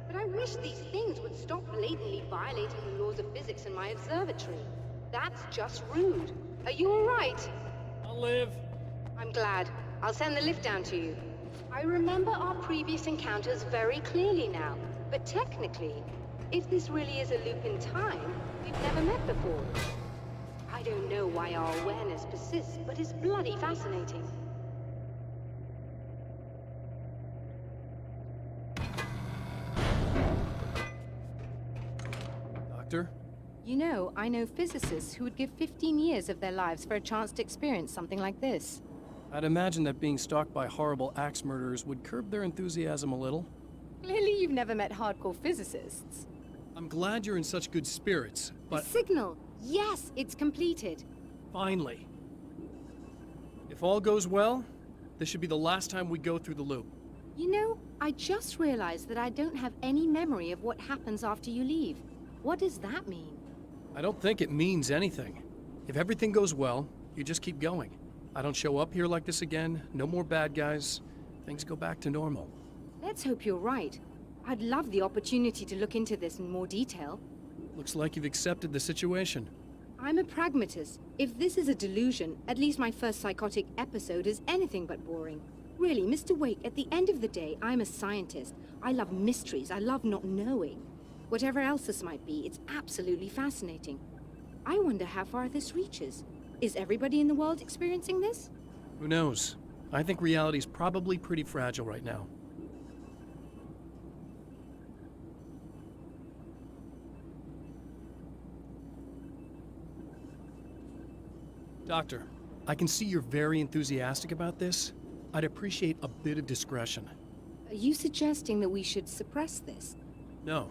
But I wish these things would stop blatantly violating the laws of physics in my observatory. That's just rude. Are you all right? I'll live. I'm glad. I'll send the lift down to you. I remember our previous encounters very clearly now, but technically, if this really is a loop in time, we've never met before. I don't know why our awareness persists, but it's bloody fascinating. Doctor? You know, I know physicists who would give 15 years of their lives for a chance to experience something like this. I'd imagine that being stalked by horrible axe murderers would curb their enthusiasm a little. Clearly you've never met hardcore physicists. I'm glad you're in such good spirits, but... The signal! Yes, it's completed. Finally. If all goes well, this should be the last time we go through the loop. You know, I just realized that I don't have any memory of what happens after you leave. What does that mean? I don't think it means anything. If everything goes well, you just keep going. I don't show up here like this again, no more bad guys. Things go back to normal. Let's hope you're right. I'd love the opportunity to look into this in more detail. Looks like you've accepted the situation. I'm a pragmatist. If this is a delusion, at least my first psychotic episode is anything but boring. Really, Mr. Wake, at the end of the day, I'm a scientist. I love mysteries. I love not knowing. Whatever else this might be, it's absolutely fascinating. I wonder how far this reaches. Is everybody in the world experiencing this? Who knows? I think reality's probably pretty fragile right now. Doctor, I can see you're very enthusiastic about this. I'd appreciate a bit of discretion. Are you suggesting that we should suppress this? No.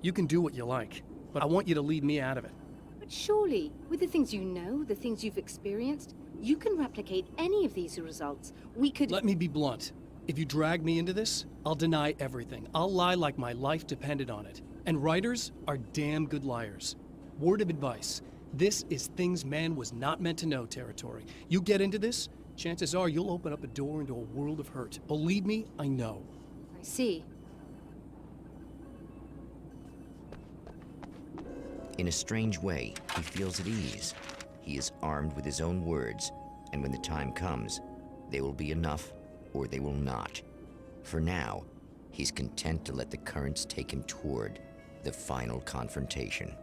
You can do what you like, but I want you to leave me out of it. But surely, with the things you know, the things you've experienced, you can replicate any of these results. We could— Let me be blunt. If you drag me into this, I'll deny everything. I'll lie like my life depended on it. And writers are damn good liars. Word of advice. This is things man was not meant to know territory. You get into this, chances are you'll open up a door into a world of hurt. Believe me, I know. I see. In a strange way, he feels at ease. He is armed with his own words, and when the time comes, they will be enough or they will not. For now, he's content to let the currents take him toward the final confrontation.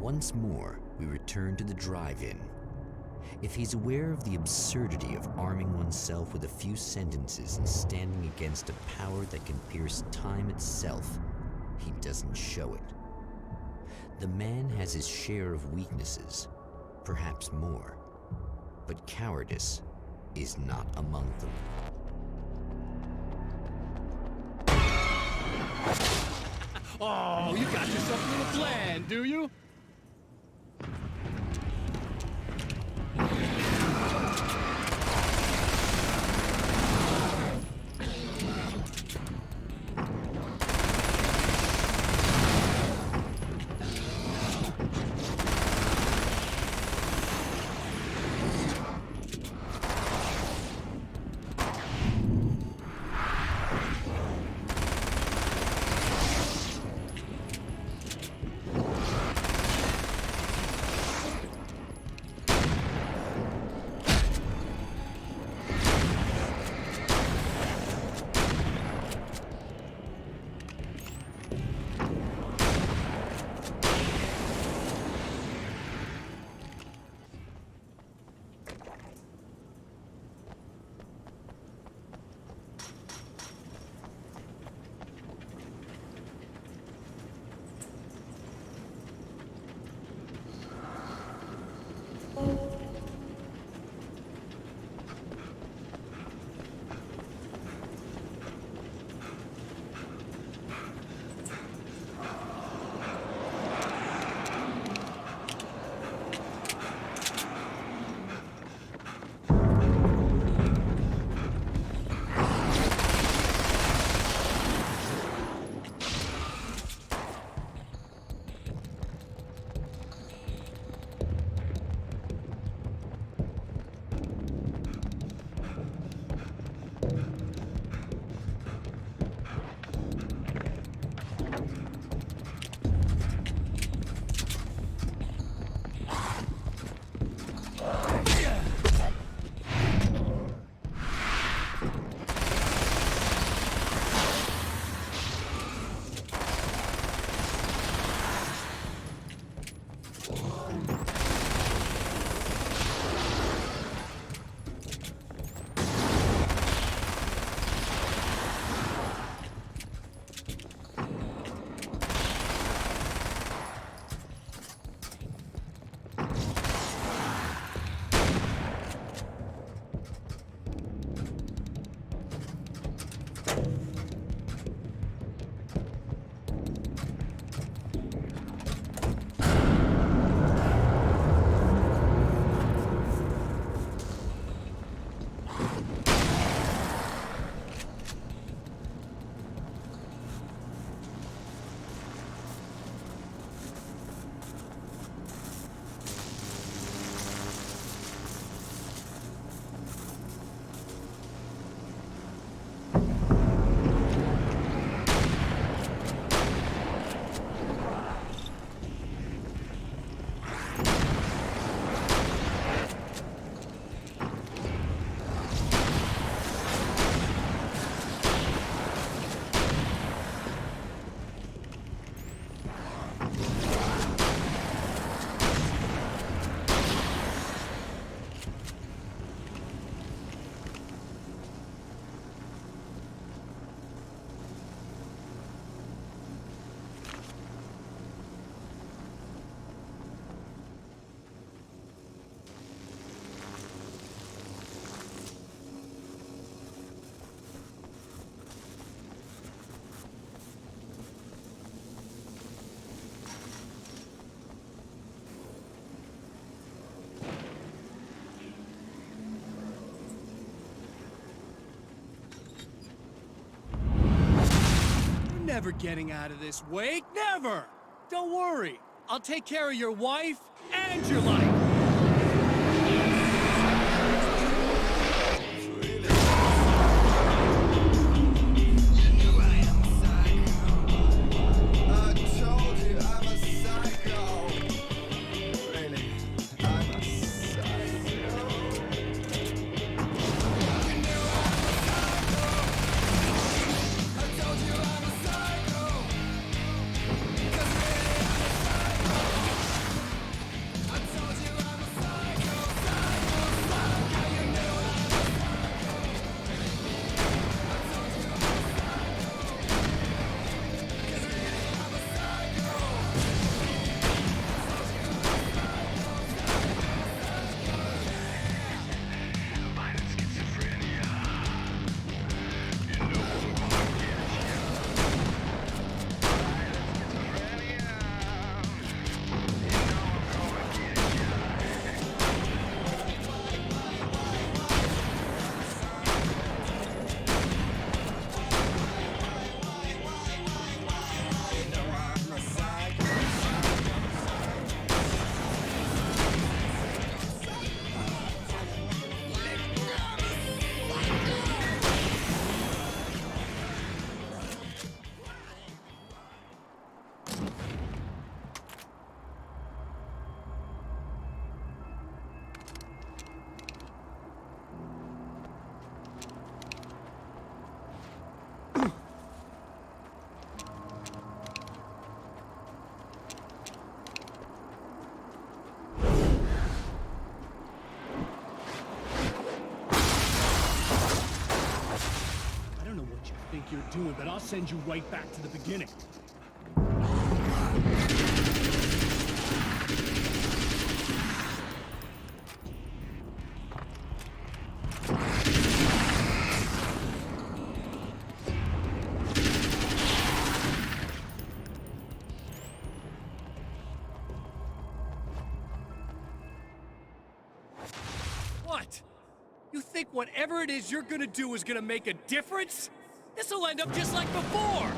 Once more, we return to the drive-in. If he's aware of the absurdity of arming oneself with a few sentences and standing against a power that can pierce time itself, he doesn't show it. The man has his share of weaknesses, perhaps more, but cowardice is not among them. Oh, you got yourself a little plan, do you? Never getting out of this, Wake. Never! Don't worry. I'll take care of your wife and your life. You're doing, but I'll send you right back to the beginning. What? You think whatever it is you're gonna do is gonna make a difference? This'll end up just like before!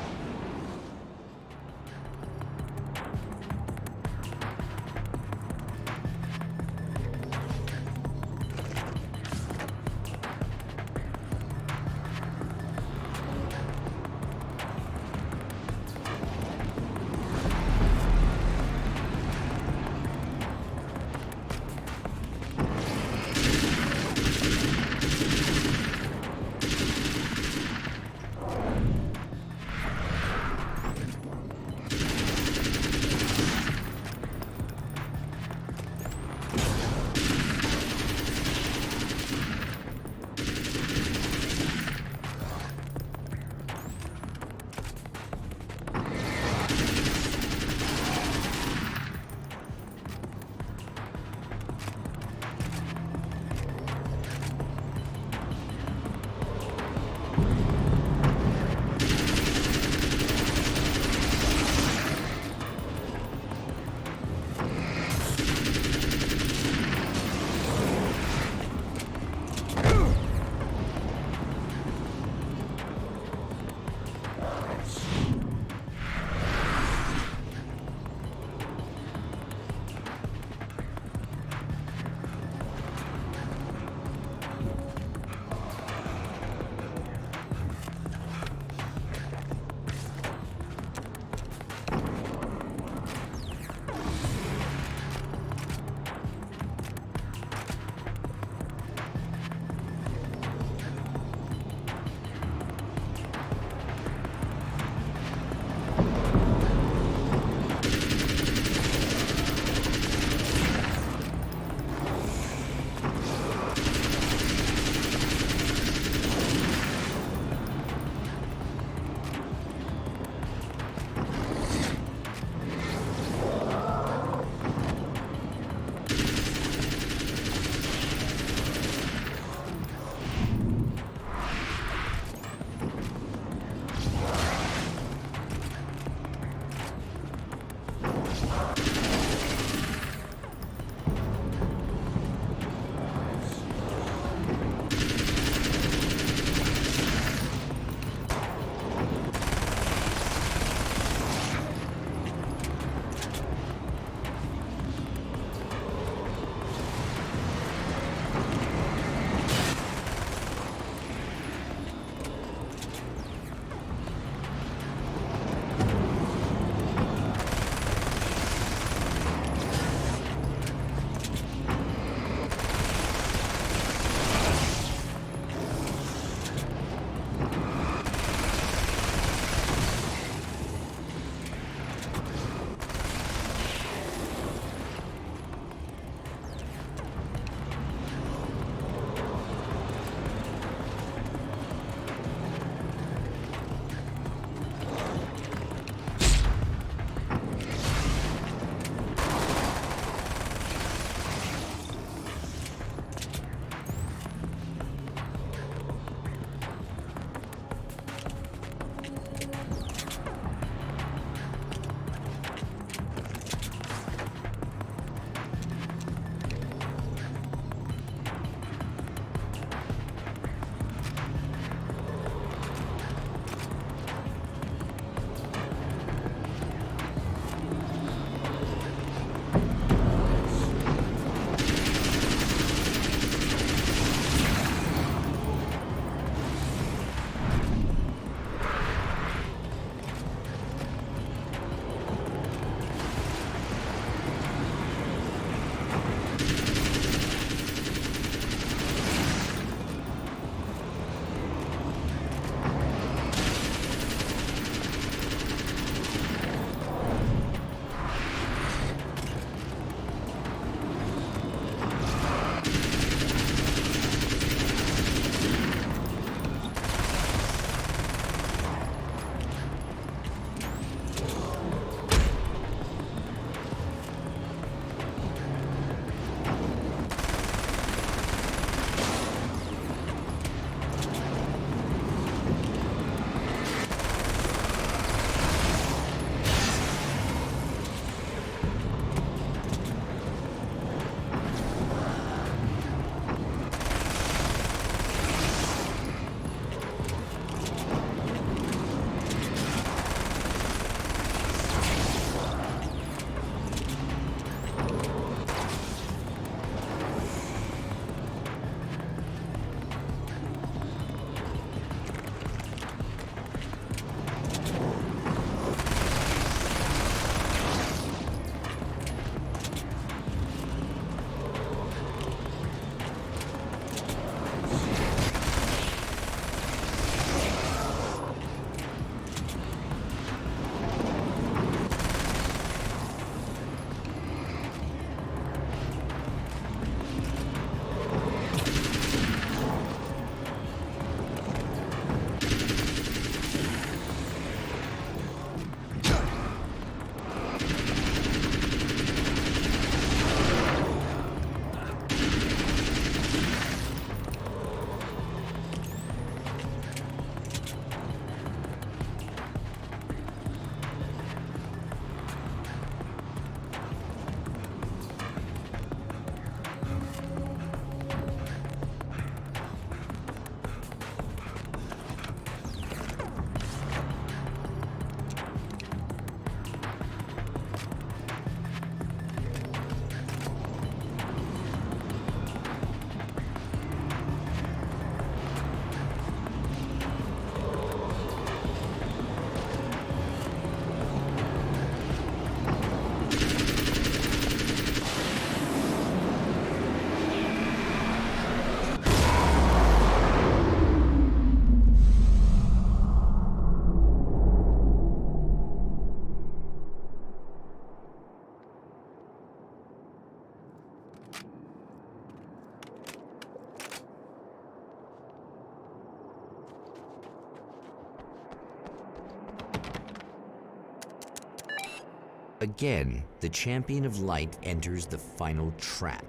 Again, the champion of light enters the final trap.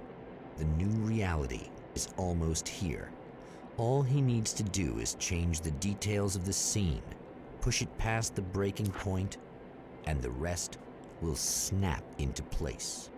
The new reality is almost here. All he needs to do is change the details of the scene, push it past the breaking point, and the rest will snap into place.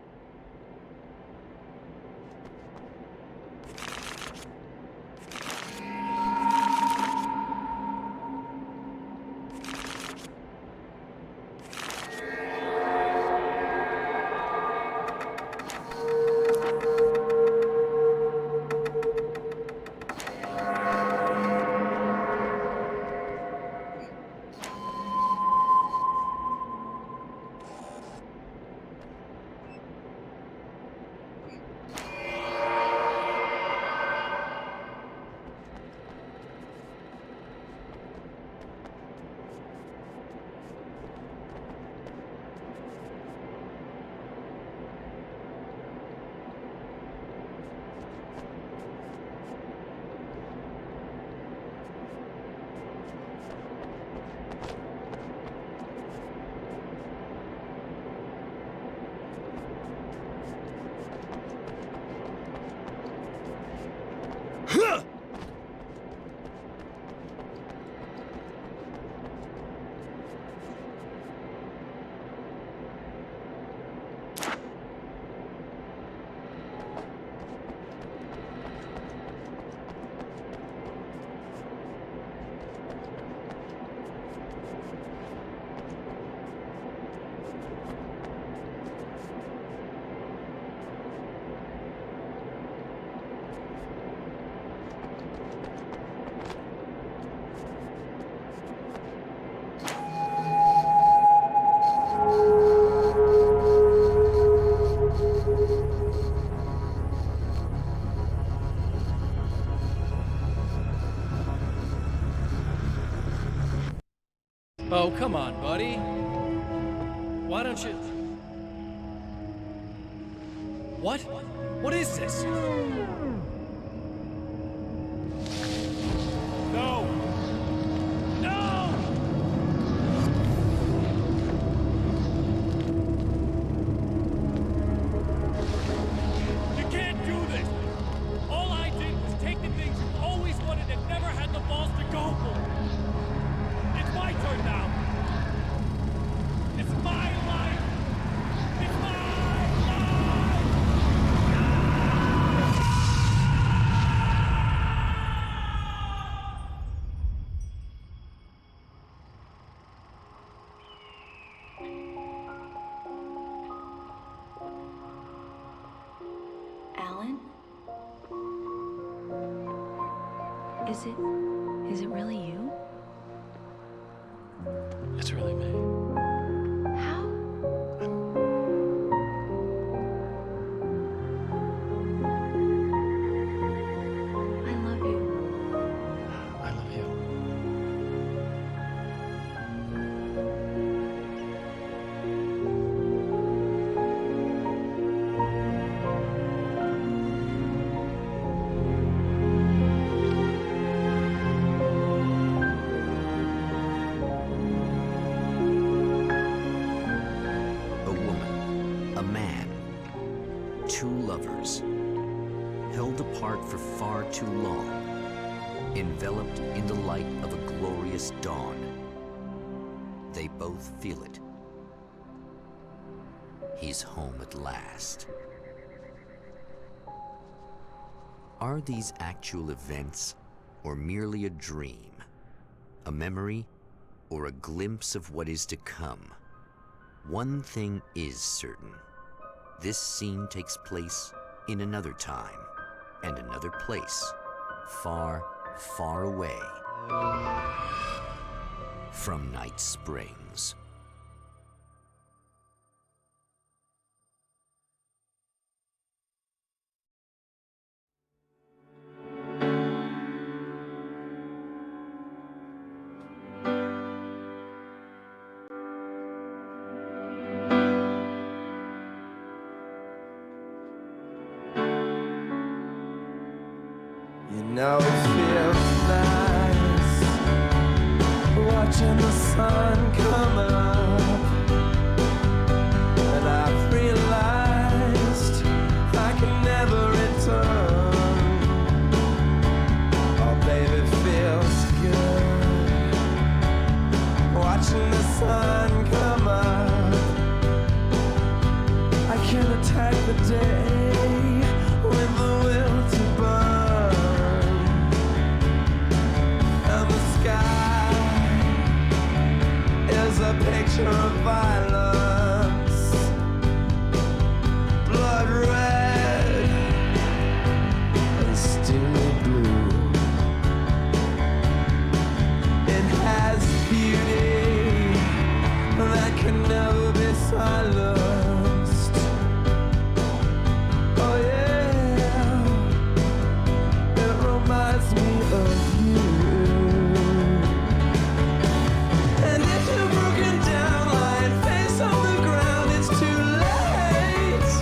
Oh, come on, buddy. Why don't you... What? What is this? No! No! You can't do this! All I did was take the things you always wanted and never had the balls to go for. It's my turn now. It's my life. It's my life. Alan? Is it really you? It's really me. How? I love you. I love you. A woman, a man, two lovers, held apart for far too long, enveloped in the light of a glorious dawn. They both feel it. He's home at last. Are these actual events, or merely a dream? A memory, or a glimpse of what is to come? One thing is certain. This scene takes place in another time and another place, far, far away from Night Springs. You know it feels nice watching the sun come up. picture of violence. Blood red and steely blue. It has beauty that can never be silenced. Oh yeah, it reminds me of you. And if you're broken down, lying face on the ground, it's too late.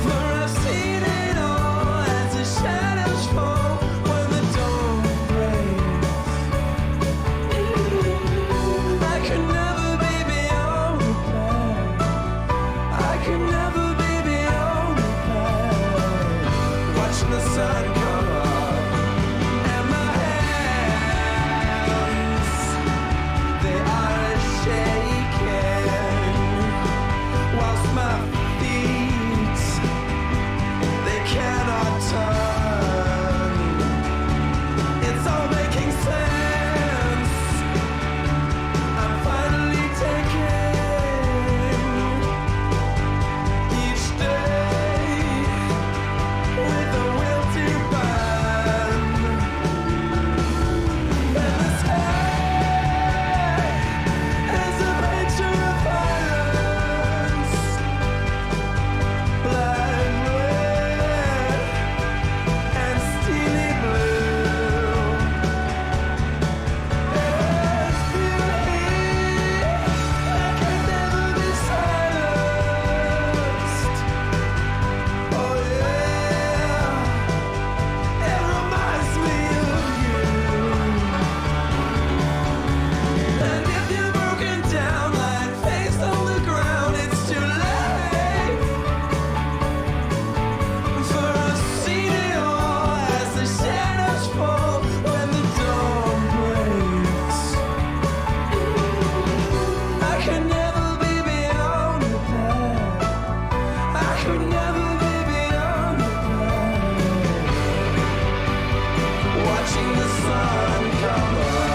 For I've seen it all as the shadows fall when the dawn breaks. I could never be beyond repair. I could never be beyond repair. Watching the sun come up and my hands, they are shaking, whilst my feet, they cannot turn. It's all making sense. I'm finally taking each day with a will to burn. And the sky is a picture of violence. Blood red and steely blue. There's beauty that can never be silenced. Oh yeah, it reminds me of you. And if you're broken down, lying face on the ground, it's too late. For I've seen it all as the shadows fall when the dawn breaks. I could never be beyond repair. I could never be beyond repair. Watching the sun come up.